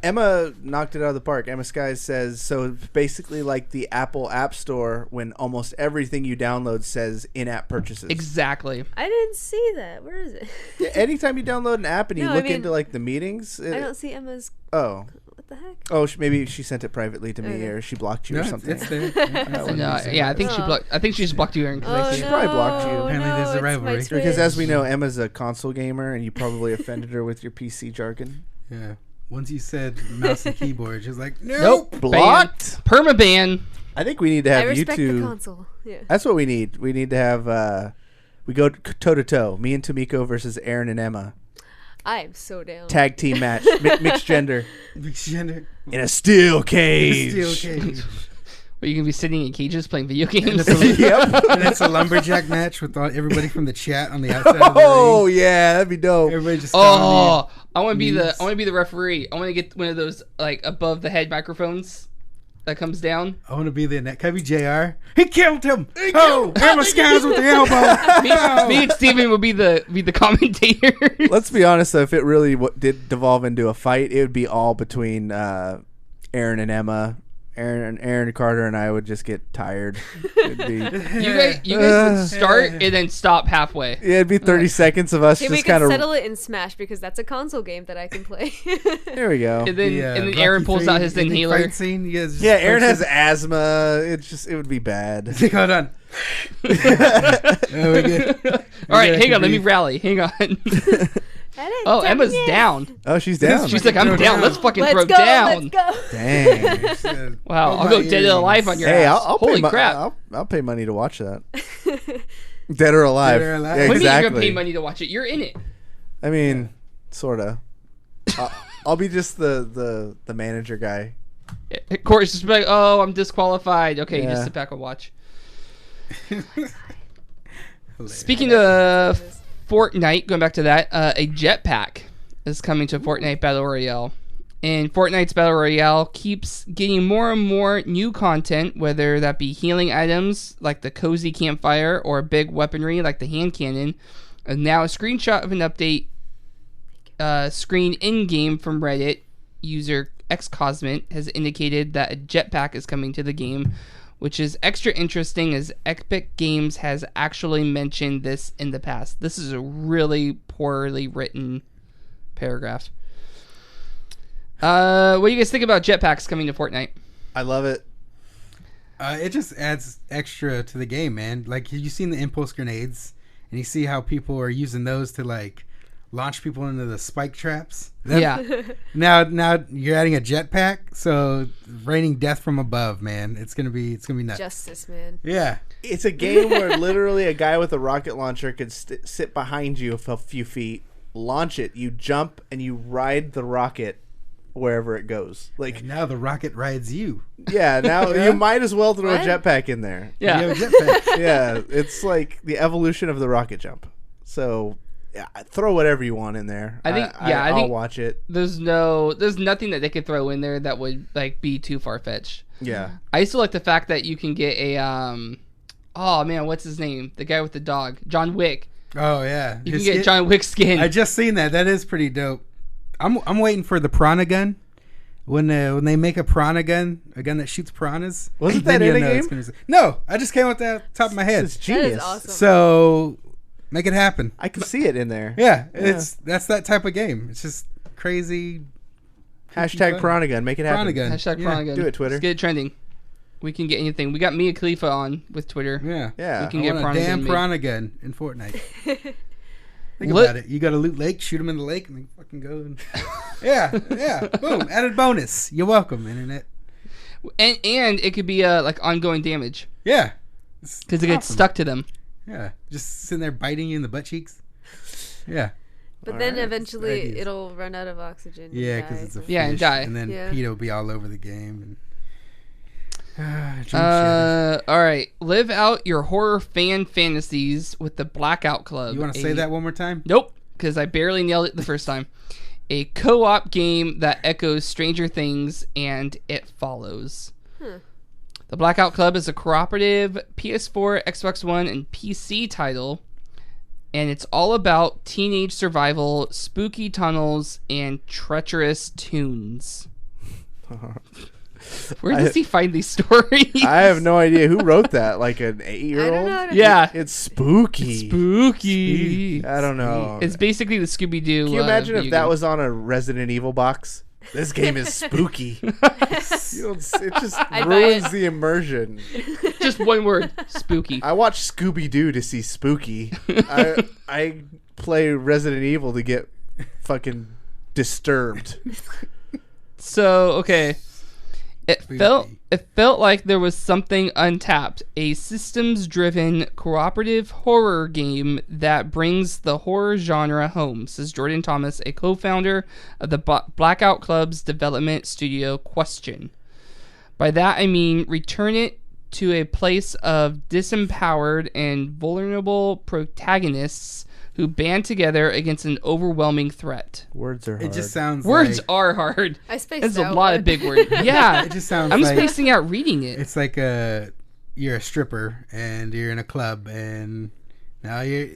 Emma knocked it out of the park. Emma Skies says, so it's basically like the Apple App Store when almost everything you download says in-app purchases. Exactly. I didn't see that. Where is it? Yeah, anytime you download an app and you look into like the meetings. I don't see Emma's. Oh. What the heck? Oh, maybe she sent it privately to me, or she blocked you or something. It's there. I think she blocked. I think she just blocked you, Aaron. She probably blocked you. Apparently, there's a rivalry. Because as we know, Emma's a console gamer, and you probably offended her with your PC jargon. Yeah. Once you said mouse and keyboard, she was like, nope, blocked, permaban. I think we need to have you two. I respect the console. Yeah. That's what we need. We need to have. We go toe to toe. Me and Tomiko versus Aaron and Emma. I am so down. Tag team match. Mixed gender. Mixed gender. In a steel cage. Where you can be sitting in cages playing video games. And it's a lumberjack match with everybody from the chat on the outside of the ring. Oh yeah, that'd be dope. Everybody just. I want to be the referee. I want to get one of those like above the head microphones that comes down. I want to be the net. Can I be JR? He killed him. Emma Skies with the elbow. Me and Steven would be the commentator. Let's be honest though, if it really did devolve into a fight, it would be all between Aaron and Emma. Aaron Carter and I would just get tired. It'd be, you guys would start and then stop halfway. Yeah, it'd be 30 seconds of us just kind of. We can settle it in Smash because that's a console game that I can play. There we go. And then Aaron pulls out his inhaler. Yeah, Aaron has asthma. It would be bad. Hold on. We're good. All right, hang on. Let me rally. Hang on. Oh, Emma's down. Oh, she's down. She's like, I'm down. Let's fucking throw down. Let's go. Dang. Wow, I'll go dead or alive on your ass. Holy crap. I'll pay money to watch that. Dead or alive. Yeah, what do you mean exactly. you're going to pay money to watch it? You're in it. I mean, sort of. I'll be just the manager guy. Of course, just be like, oh, I'm disqualified. Okay, just sit back and watch. Speaking of Fortnite, going back to that, a jetpack is coming to Fortnite Battle Royale. And Fortnite's Battle Royale keeps getting more and more new content, whether that be healing items like the cozy campfire or big weaponry like the hand cannon. And now a screenshot of an update screen in-game from Reddit user xcosmint has indicated that a jetpack is coming to the game, which is extra interesting as Epic Games has actually mentioned this in the past. This is a really poorly written paragraph. What do you guys think about jetpacks coming to Fortnite? I love it. It just adds extra to the game, man. Like, you've seen the impulse grenades, and you see how people are using those to, like, launch people into the spike traps. Yeah. Now you're adding a jetpack, so raining death from above, man. It's gonna be nuts. Justice, man. Yeah. It's a game where literally a guy with a rocket launcher could sit behind you a few feet, launch it, you jump, and you ride the rocket wherever it goes. Like, And now the rocket rides you. yeah, now Yeah. you might as well throw What? a jetpack in there. Yeah. You have a jetpack. Yeah, it's like the evolution of the rocket jump. So, yeah, throw whatever you want in there. I think- I'll think- watch it. There's nothing that they could throw in there that would like be too far fetched. Yeah. I used to like the fact that you can get a oh man, what's his name? The guy with the dog, John Wick. Oh yeah. You His can get skin- John Wick's skin. I just seen that. That is pretty dope. I'm waiting for the piranha gun. When they make a piranha gun, a gun that shoots piranhas. Wasn't then that you'll in a know it's game? No, I just came with that top of my head. It's That genius. is awesome. So make it happen. I can see it in there. Yeah, that's that type of game. It's just crazy. Hashtag fun. Piranha Gun. Make it happen. Piranha gun. Hashtag Yeah. Piranha Gun. Do it, Twitter. Let's get it trending. We can get anything. We got Mia Khalifa on with Twitter. Yeah. Yeah. We can I get want Piranha a damn Gun made. piranha gun in Fortnite. Think Lit- about it. You got to loot lake, shoot them in the lake, and then fucking go. And... yeah. Boom. Added bonus. You're welcome, internet. And it could be like ongoing damage Yeah. because it gets Awesome. stuck to them. Yeah. Just sitting there biting you in the butt cheeks. Yeah. But then Alright. eventually Ideas. it'll run out of oxygen. and Yeah, die, because it's a so- fish. Yeah, and die. And then Yeah. PETA will be all over the game. And... All right. Live out your horror fan fantasies with the Blackout Club. you want to say that one more time? Nope, because I barely nailed it the first time. A co-op game that echoes Stranger Things and It Follows. The Blackout Club is a cooperative PS4, Xbox One, and PC title, and it's all about teenage survival, spooky tunnels, and treacherous tunes. Where does he find these stories? I have no idea who wrote that. Like an I 8-year-old? don't know. How to Yeah. It's spooky. Spooky. I don't know. It's basically the Scooby-Doo. Can you imagine if video that game. was on a Resident Evil box? This game is spooky. You don't- it just I'd buy ruins it. the immersion. Just one word, spooky. I watch Scooby-Doo to see spooky. I play Resident Evil to get fucking disturbed. So, okay. Spooky. It felt like there was something untapped. A systems-driven cooperative horror game that brings the horror genre home, says Jordan Thomas, a co-founder of the Blackout Club's development studio Question. By that I mean return it to a place of disempowered and vulnerable protagonists who band together against an overwhelming threat. Words are hard. It just sounds Words like... are hard. I spaced It's a out lot one. of big words. Yeah. It just sounds I'm like... spacing out reading it. It's like you're a stripper and you're in a club and now you're...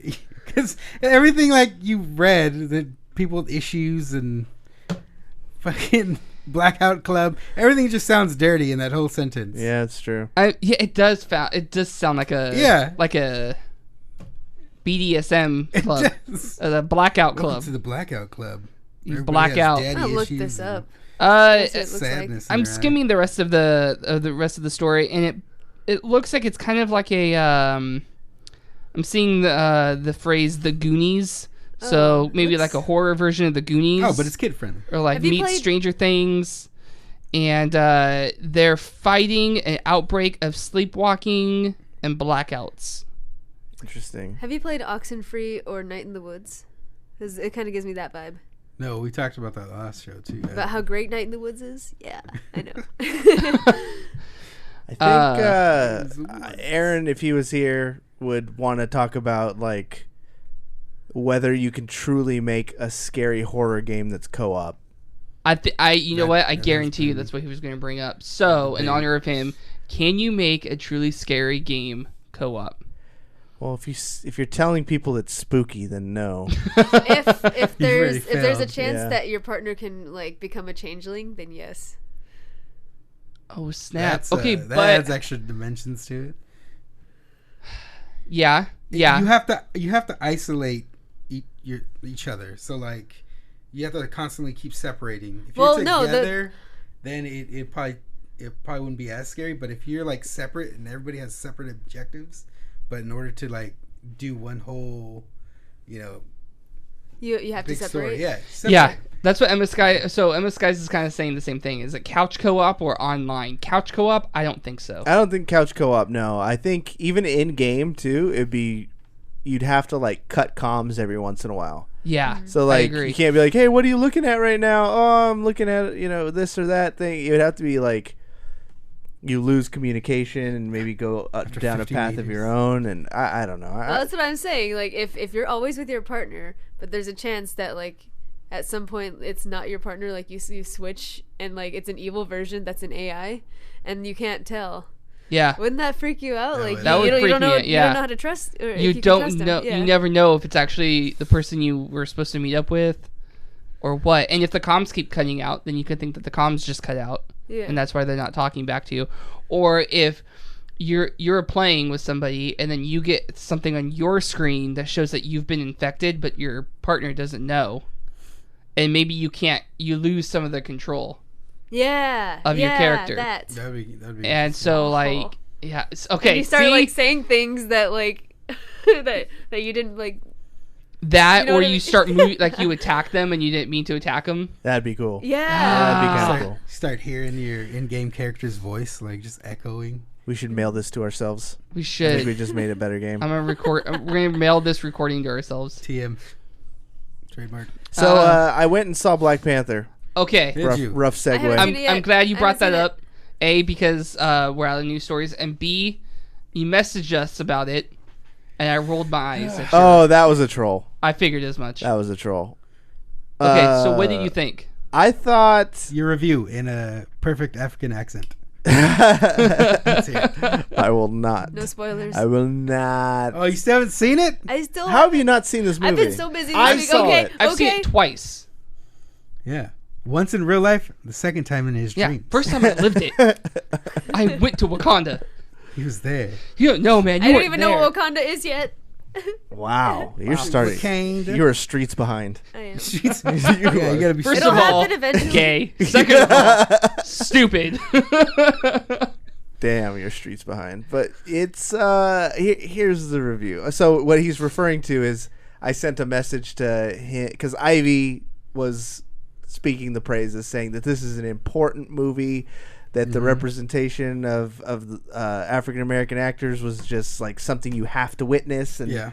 Because everything like you read, the people with issues and fucking Blackout Club, everything just sounds dirty in that whole sentence. Yeah, it's true. Yeah, it does. It does sound like a like a BDSM club, does. the Blackout Welcome Club. to the Blackout Club. You Everybody black has out. daddy I'll look issues this and up. That's what it looks like. Sadness. I'm in their eye. skimming the rest of the story, and it looks like it's kind of like a I'm seeing the phrase "the Goonies," so maybe like a horror version of the Goonies. Oh, but it's kid friendly. or like Have you Meet played- Stranger Things, and they're fighting an outbreak of sleepwalking and blackouts. Interesting. Have you played Oxenfree or Night in the Woods? Because it kind of gives me that vibe. No, we talked about that last show too. About how great Night in the Woods is? Yeah, I know. I think Aaron, if he was here, would want to talk about like whether you can truly make a scary horror game that's co-op. You know what? I guarantee you that's what he was going to bring up. So, in honor of him, can you make a truly scary game co-op? Well, if you're telling people it's spooky, then no. if there's already a failed. chance Yeah. that your partner can like become a changeling, then yes. Oh snap! That's, Okay, that but adds extra dimensions to it. yeah. You have to isolate each other. So like, you have to constantly keep separating. If Well, you're no, together, then it probably wouldn't be as scary. But if you're like separate and everybody has separate objectives, but in order to like do one whole, you know, you have to big separate. story, separate. Yeah, that's what Emma Sky. So Emma Skies is kind of saying the same thing. Is it couch co-op or online? Couch co-op? I don't think so. I don't think couch co-op. No, I think even in game too, you'd have to like cut comms every once in a while. Yeah, So I like agree. you can't be like, hey, what are you looking at right now? Oh, I'm looking at this or that thing. It would have to be like you lose communication and maybe go down a 50 path of meters. your own. And I don't know. Well, that's what I'm saying. Like, if you're always with your partner, but there's a chance that, like, at some point it's not your partner, like, you switch, and, like, it's an evil version that's an AI, and you can't tell. Yeah. Wouldn't that freak you out? Like, That would you freak don't know, me out, you yeah. don't know how to trust. Or if You can don't trust them. know. Yeah. You never know if it's actually the person you were supposed to meet up with, or what. And if the comms keep cutting out, then you could think that the comms just cut out, Yeah. and that's why they're not talking back to you. Or if you're playing with somebody and then you get something on your screen that shows that you've been infected, but your partner doesn't know, and maybe you lose some of the control. Yeah. Of your character. That. That'd be And so, like, yeah, okay. And you start see? like saying things that like that you didn't like. That, You know or what I you mean? start moving, like you attack them and you didn't mean to attack them. That'd be cool. Yeah. That'd be kind of cool. Start hearing your in-game character's voice, like just echoing. We should mail this to ourselves. We I think we should. just made a better game. I'm gonna record. We're gonna mail this recording to ourselves. TM. Trademark. So I went and saw Black Panther. Okay. Did you? Rough segue. haven't I'm seen it yet. glad you I brought haven't that seen up. A, because we're out of news stories, and B, you messaged us about it, and I rolled my eyes. At you. Oh, that was a troll. I figured as much. That was a troll. Okay, so what did you think? I thought Your review in a perfect African accent. Let's hear it. I will not. No spoilers. I will not. Oh, you still haven't seen it? I still. How have you not seen this movie? I've been so busy this I week. saw Okay. it. I've okay. seen it twice. Yeah. Once in real life, the second time in his Yeah, dreams. first time I lived it. I went to Wakanda. He was there. You don't know, man. You I don't weren't even there. know what Wakanda is yet. Wow, you're starting. Wakanda. You are streets behind. I am. yeah, you gotta be First It'll of all, happen eventually. gay. Second of all, stupid. Damn, you're streets behind. But it's here's the review. So what he's referring to is I sent a message to him because Ivy was speaking the praises, saying that this is an important movie, that the representation of the African American actors was just like something you have to witness. And Yeah.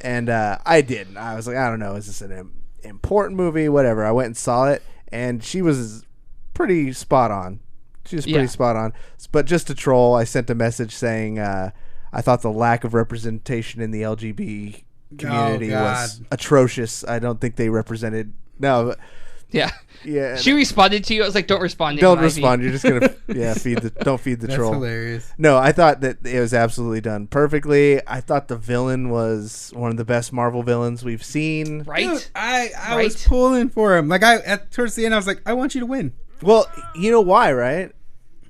and I did. I was like, I don't know, is this an important movie? Whatever. I went and saw it, and she was pretty spot on. She was pretty spot on. But just to troll, I sent a message saying I thought the lack of representation in the LGBT community was atrocious. I don't think they represented. No, but, Yeah. yeah. She responded to you. I was like, don't respond to don't him, Ivy. respond. You're just gonna don't feed the That's troll. hilarious. No, I thought that it was absolutely done perfectly. I thought the villain was one of the best Marvel villains we've seen. Right? Dude, I Right? was pulling for him. Like towards the end, I was like, I want you to win. Well, you know why, right?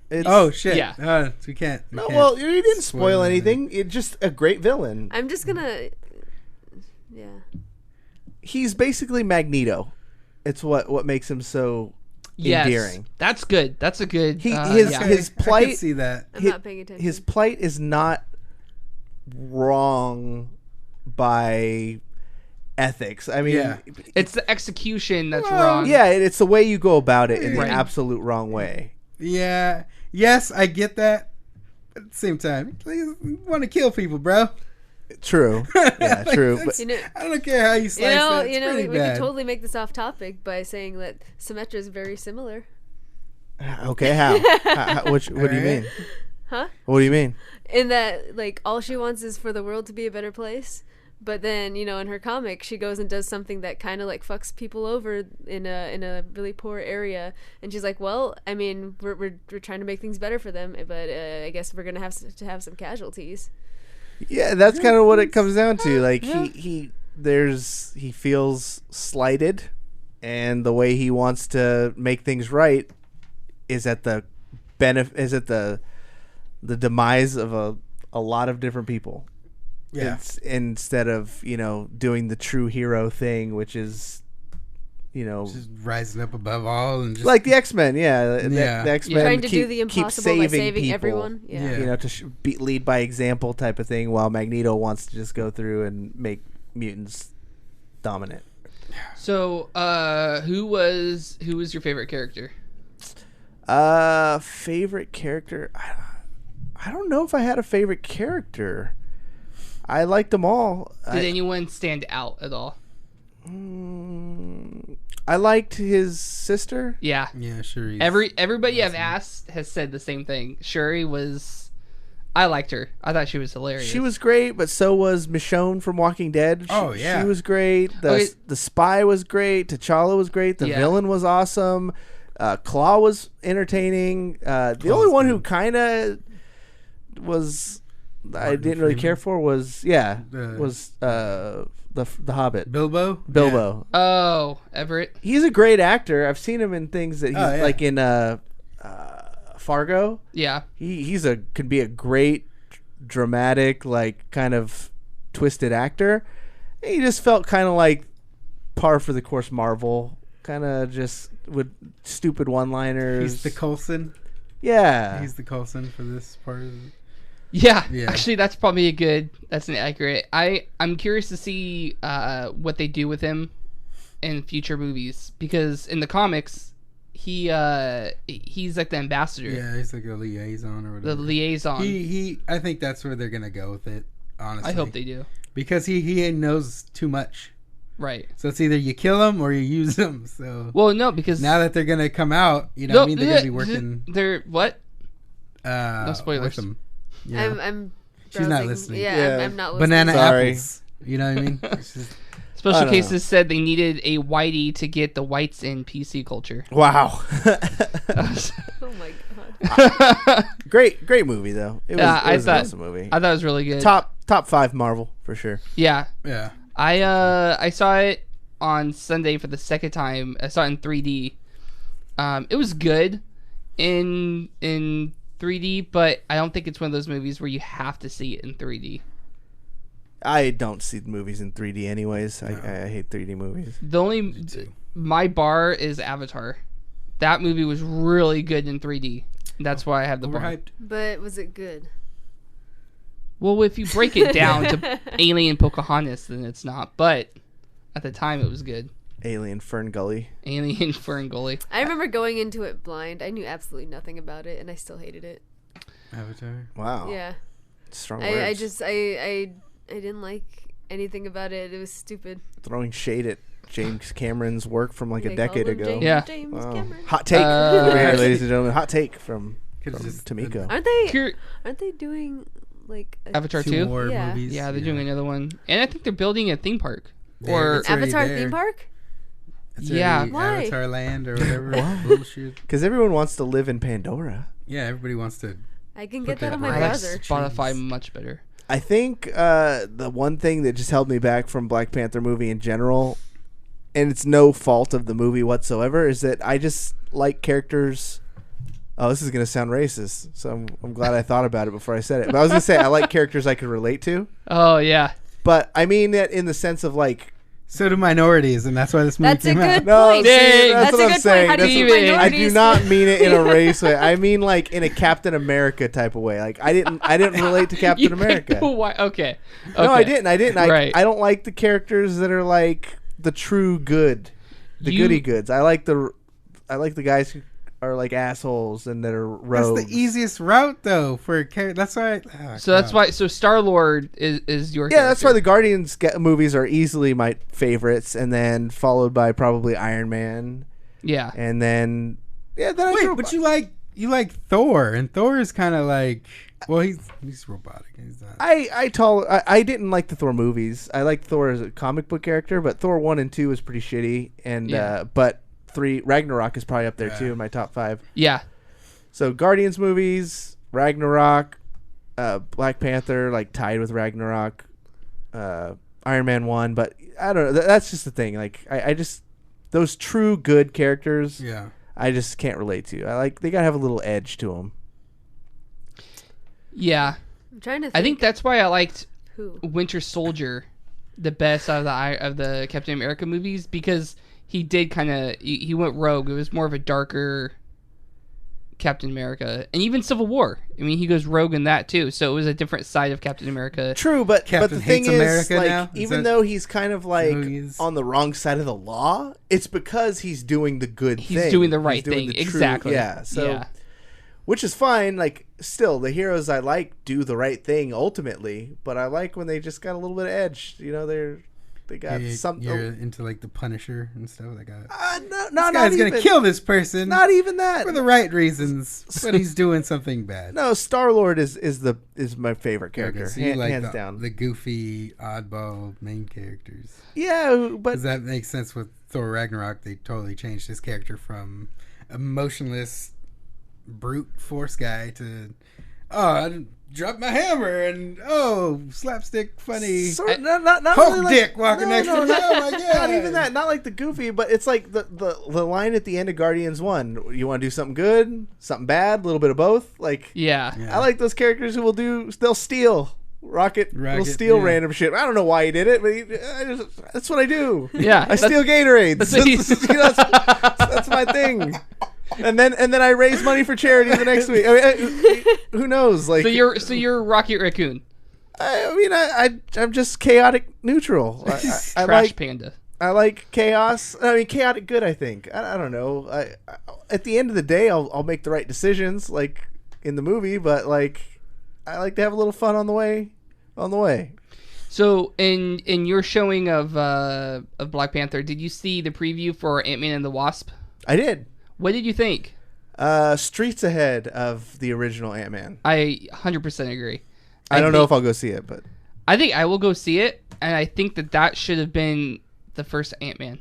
It's, Oh shit! Yeah. We can't. no, well, you didn't spoil anything. It's just a great villain. I'm just gonna. Yeah. He's basically Magneto. It's what makes him so Yes. endearing. That's good. That's a good. His yeah. his I plight. could see that. I'm not paying attention. His plight is not wrong by ethics. I mean, Yeah. It's the execution that's well, wrong. yeah, it's the way you go about it in Right. the absolute wrong way. Yeah. Yes, I get that. At the same time, you want to kill people, bro. True. Yeah, true. But You know, I don't care how you slice that. It's we pretty could bad. totally make this off topic by saying that Symmetra is very similar. okay, how? What do you mean? Huh? What do you mean? In that, like, all she wants is for the world to be a better place. But then, in her comic, she goes and does something that kind of like fucks people over in a really poor area, and she's like, "Well, I mean, we're trying to make things better for them, but I guess we're gonna have to have some casualties." Yeah, that's kind of what it comes down to. Like he feels slighted, and the way he wants to make things right is at the the demise of a lot of different people. Yeah. It's, instead of doing the true hero thing, which is just rising up above all and just like the X-Men, yeah. The X-Men trying to do the impossible by saving people, everyone. Yeah. To lead by example type of thing, while Magneto wants to just go through and make mutants dominant. So, who was your favorite character? Favorite character? I don't know if I had a favorite character. I liked them all. Did anyone stand out at all? I liked his sister. Yeah. Yeah, Shuri. Everybody I've asked has said the same thing. Shuri was... I liked her. I thought she was hilarious. She was great, but so was Michonne from Walking Dead. She was great. The spy was great. T'Challa was great. The villain was awesome. Claw was entertaining. The only one who kind of was... I didn't really care for was the Hobbit. Bilbo. Yeah. Oh, Everett. He's a great actor. I've seen him in things that he's like in Fargo. Yeah. He's can be a great dramatic, like kind of twisted actor. He just felt kind of like par for the course Marvel, kind of just with stupid one-liners. He's the Coulson. Yeah. He's the Coulson for this part of it. Yeah, actually, that's probably that's an accurate. I'm curious to see what they do with him in future movies, because in the comics, he's like the ambassador. Yeah, he's like a liaison or whatever. The liaison. I think that's where they're gonna go with it. Honestly, I hope they do, because he knows too much. Right. So it's either you kill him or you use him. So no, because now that they're gonna come out, they're gonna be working. They're what? No spoilers. With them. Yeah. I'm She's not listening. Yeah, I'm not listening. Banana Sorry. apples. You know what I mean? Special Cases said they needed a whitey to get the whites in PC culture. Wow. Oh my god. Great movie though. It was an awesome movie. I thought it was really good. Top 5 Marvel for sure. Yeah. Yeah. I saw it on Sunday for the second time. I saw it in 3D. It was good in 3D, but I don't think it's one of those movies where you have to see it in 3D. I don't see movies in 3D anyways. I hate 3D movies. My bar is Avatar. That movie was really good in 3D. That's why I have the bar. But was it good? Well, if you break it down to Alien Pocahontas, then it's not. But at the time, it was good. Alien Fern Gully. I remember going into it blind. I knew absolutely nothing about it, and I still hated it. Avatar. Wow. Yeah. Strong words. I didn't like anything about it. It was stupid. Throwing shade at James Cameron's work from like a decade ago. James Cameron. Hot take over here, ladies and gentlemen. Hot take from Tamiko. Aren't they doing like Avatar 2? 2 more movies? Yeah, they're doing another one, and I think they're building a theme park. Or Avatar theme park? Yeah. Why? Avatar Land or whatever. Bullshit. Because everyone wants to live in Pandora. Yeah, everybody wants to. I can get that on I my like browser. Spotify much better. I think the one thing that just held me back from Black Panther movie in general, and it's no fault of the movie whatsoever, is that I just like characters. Oh, this is going to sound racist, so I'm glad I thought about it before I said it. But I was going to say I like characters I could relate to. Oh, yeah. But I mean that in the sense of like... So do minorities, and that's why this movie came out. That's a good No, point. see, that's what a I'm good saying. point. How do you That's see what- I minorities? do not mean it in a race way. I mean like in a Captain America type of way. Like I didn't relate to Captain America. Okay. No, I didn't. Right. I don't like the characters that are like the true good, goody goods. I like the guys who are like assholes and that are rogues. That's the easiest route, though, for a character. That's why. That's why. So Star-Lord is your. Yeah, that's why the Guardians movies are easily my favorites, and then followed by probably Iron Man. Yeah. And then then but you like Thor, and Thor is kind of like, well, he's robotic. He's not. I didn't like the Thor movies. I liked Thor as a comic book character, but Thor 1 and 2 was pretty shitty, and but 3 Ragnarok is probably up there too in my top 5. Yeah. So Guardians movies, Ragnarok, Black Panther, like tied with Ragnarok, Iron Man 1, but I don't know. That's just the thing. Like I just those true good characters. Yeah. I just can't relate to. They gotta have a little edge to them. Yeah. I'm trying to think. I think that's why I liked Who? Winter Soldier the best out of the Captain America movies, because he did kind of he went rogue. It was more of a darker Captain America, and even Civil War. I mean, he goes rogue in that too. So it was a different side of Captain America. True, but Captain the thing hates is, America like, now? Is even that though he's kind of like who he is? on the wrong side of the law, it's because he's doing the good thing. He's doing the right He's doing thing. the true- Exactly. Yeah. So, yeah. which is fine. Like, still, the heroes I like do the right thing ultimately, but I like when they just got a little bit of edge. You know, they got something. You're into like the Punisher and stuff like that. No, This not guy's even. gonna kill this person. Not even that. for the right reasons, but he's doing something bad. No, Star-Lord is my favorite character, Okay, so you like hands down. the goofy, oddball main characters. Yeah, but Because that makes sense with Thor Ragnarok. They totally changed his character from emotionless brute force guy to I dropped my hammer and slapstick funny not Hulk really dick walking next to me. Oh my god! Not even that. Not like the goofy, but it's like the line at the end of Guardians 1. You want to do something good, something bad, a little bit of both. Like, Yeah. I like those characters who they'll steal. Rocket will steal random shit. I don't know why he did it, but that's what I do. Yeah. I steal Gatorades. That's my thing. And then I raise money for charity the next week. I mean, who knows? Like, So you're Rocket Raccoon. I mean, I'm just chaotic neutral. I Trash like Panda. I like chaos. I mean, chaotic good. I think. I don't know. At the end of the day, I'll make the right decisions, like in the movie. But like, I like to have a little fun on the way. So in your showing of Black Panther, did you see the preview for Ant-Man and the Wasp? I did. What did you think? Streets ahead of the original Ant-Man. I 100% agree. I don't know if I'll go see it, but I think I will go see it, and I think that should have been the first Ant-Man.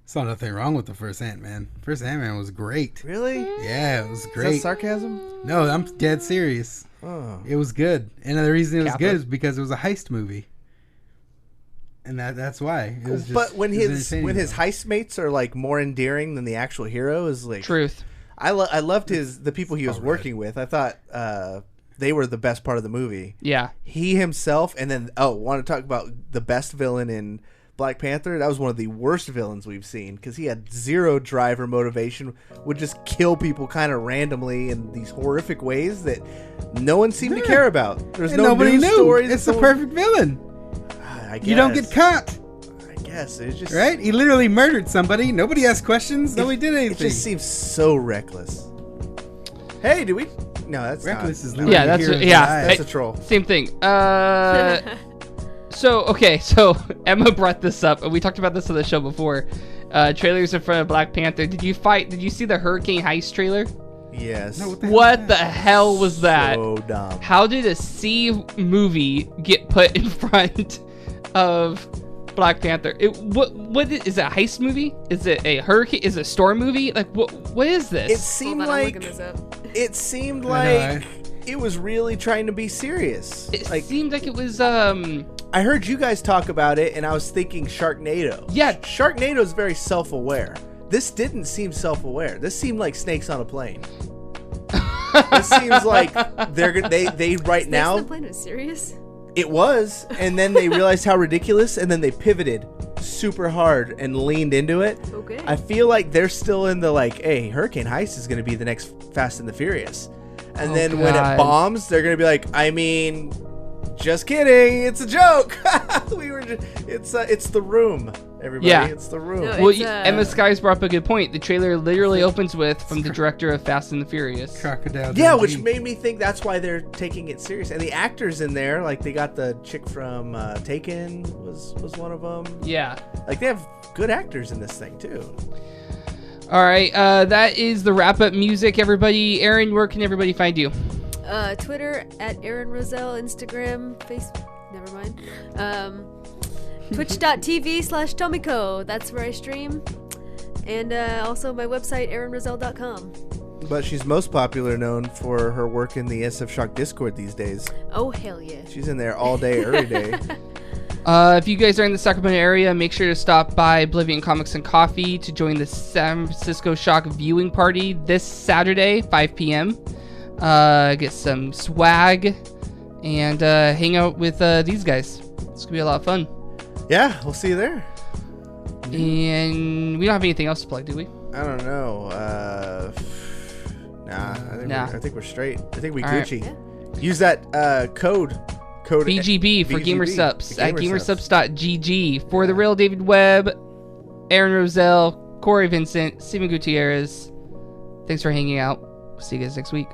Saw nothing wrong with the first Ant-Man. First Ant-Man was great. really? Yeah, it was Is great. that sarcasm? No, I'm dead serious. Oh. It was good, and the reason it was Kappa. good is because it was a heist movie, and that's why. It was just, But when it was his entertaining, though. heist mates are like more endearing than the actual hero is like. Truth. I loved the people he was working with. I thought they were the best part of the movie. Yeah. He himself, and then want to talk about the best villain in Black Panther? That was one of the worst villains we've seen because he had zero drive or motivation, would just kill people kind of randomly in these horrific ways that no one seemed to care about. There's And no nobody news knew. stories. It's the perfect villain. I guess. You don't get caught, I guess it's just right? He literally murdered somebody. Nobody asked questions. Nobody did anything. It just seems so reckless. Hey, do we? No, that's reckless. Is not. literally Yeah, that's heroes yeah. die. That's a troll. Same thing. So Emma brought this up, and we talked about this on the show before. Trailers in front of Black Panther. Did you see the Hurricane Heist trailer? Yes. No, What the hell was that? So dumb. How did a sea movie get put in front of Black Panther? What is it? A heist movie? Is it a hurricane? Is it a storm movie? Like what is this? It seemed Hold on, I'm like looking this up. it seemed I know, like it was really trying to be serious. It Like, seemed like it was I heard you guys talk about it, and I was thinking Sharknado. Yeah. Sharknado is very self-aware. This didn't seem self-aware. This seemed like Snakes on a Plane. This seems like they right now. Snakes on a Plane was serious. It was, and then they realized how ridiculous, and then they pivoted super hard and leaned into it. Okay. I feel like they're still in the like, hey, Hurricane Heist is going to be the next Fast and the Furious, and then when God. it bombs, they're going to be like, I mean, just kidding, it's a joke. It's The Room, everybody. Yeah. It's The Room. No, well, It's, Emma Skies brought up a good point. The trailer literally opens with from the director of Fast and the Furious. Crocodile. Yeah, Dundee. which made me think that's why they're taking it serious. And the actors in there, like they got the chick from Taken was one of them. Yeah. Like they have good actors in this thing too. All right. That is the wrap up music, everybody. Aryn, where can everybody find you? Twitter at Aryn Rozelle, Instagram, Facebook. Never mind. Twitch.tv/Tomiko. That's where I stream. And also my website, ArynRozelle.com. But she's most popular known for her work in the SF Shock Discord these days. Oh, hell yeah. She's in there all day, every day. If you guys are in the Sacramento area, make sure to stop by Oblivion Comics and Coffee to join the San Francisco Shock viewing party this Saturday, 5 p.m. Get some swag and hang out with these guys. It's going to be a lot of fun. Yeah, we'll see you there. And we don't have anything else to plug, do we? I don't know. I think we're straight. I think we All Gucci. right. Use that code BGB for BGB, Gamer Supps the at Gamer gamersupps.gg. For the real David Webb, Aryn Rozelle, Cory Vincent, Steven Gutierrez. Thanks for hanging out. See you guys next week.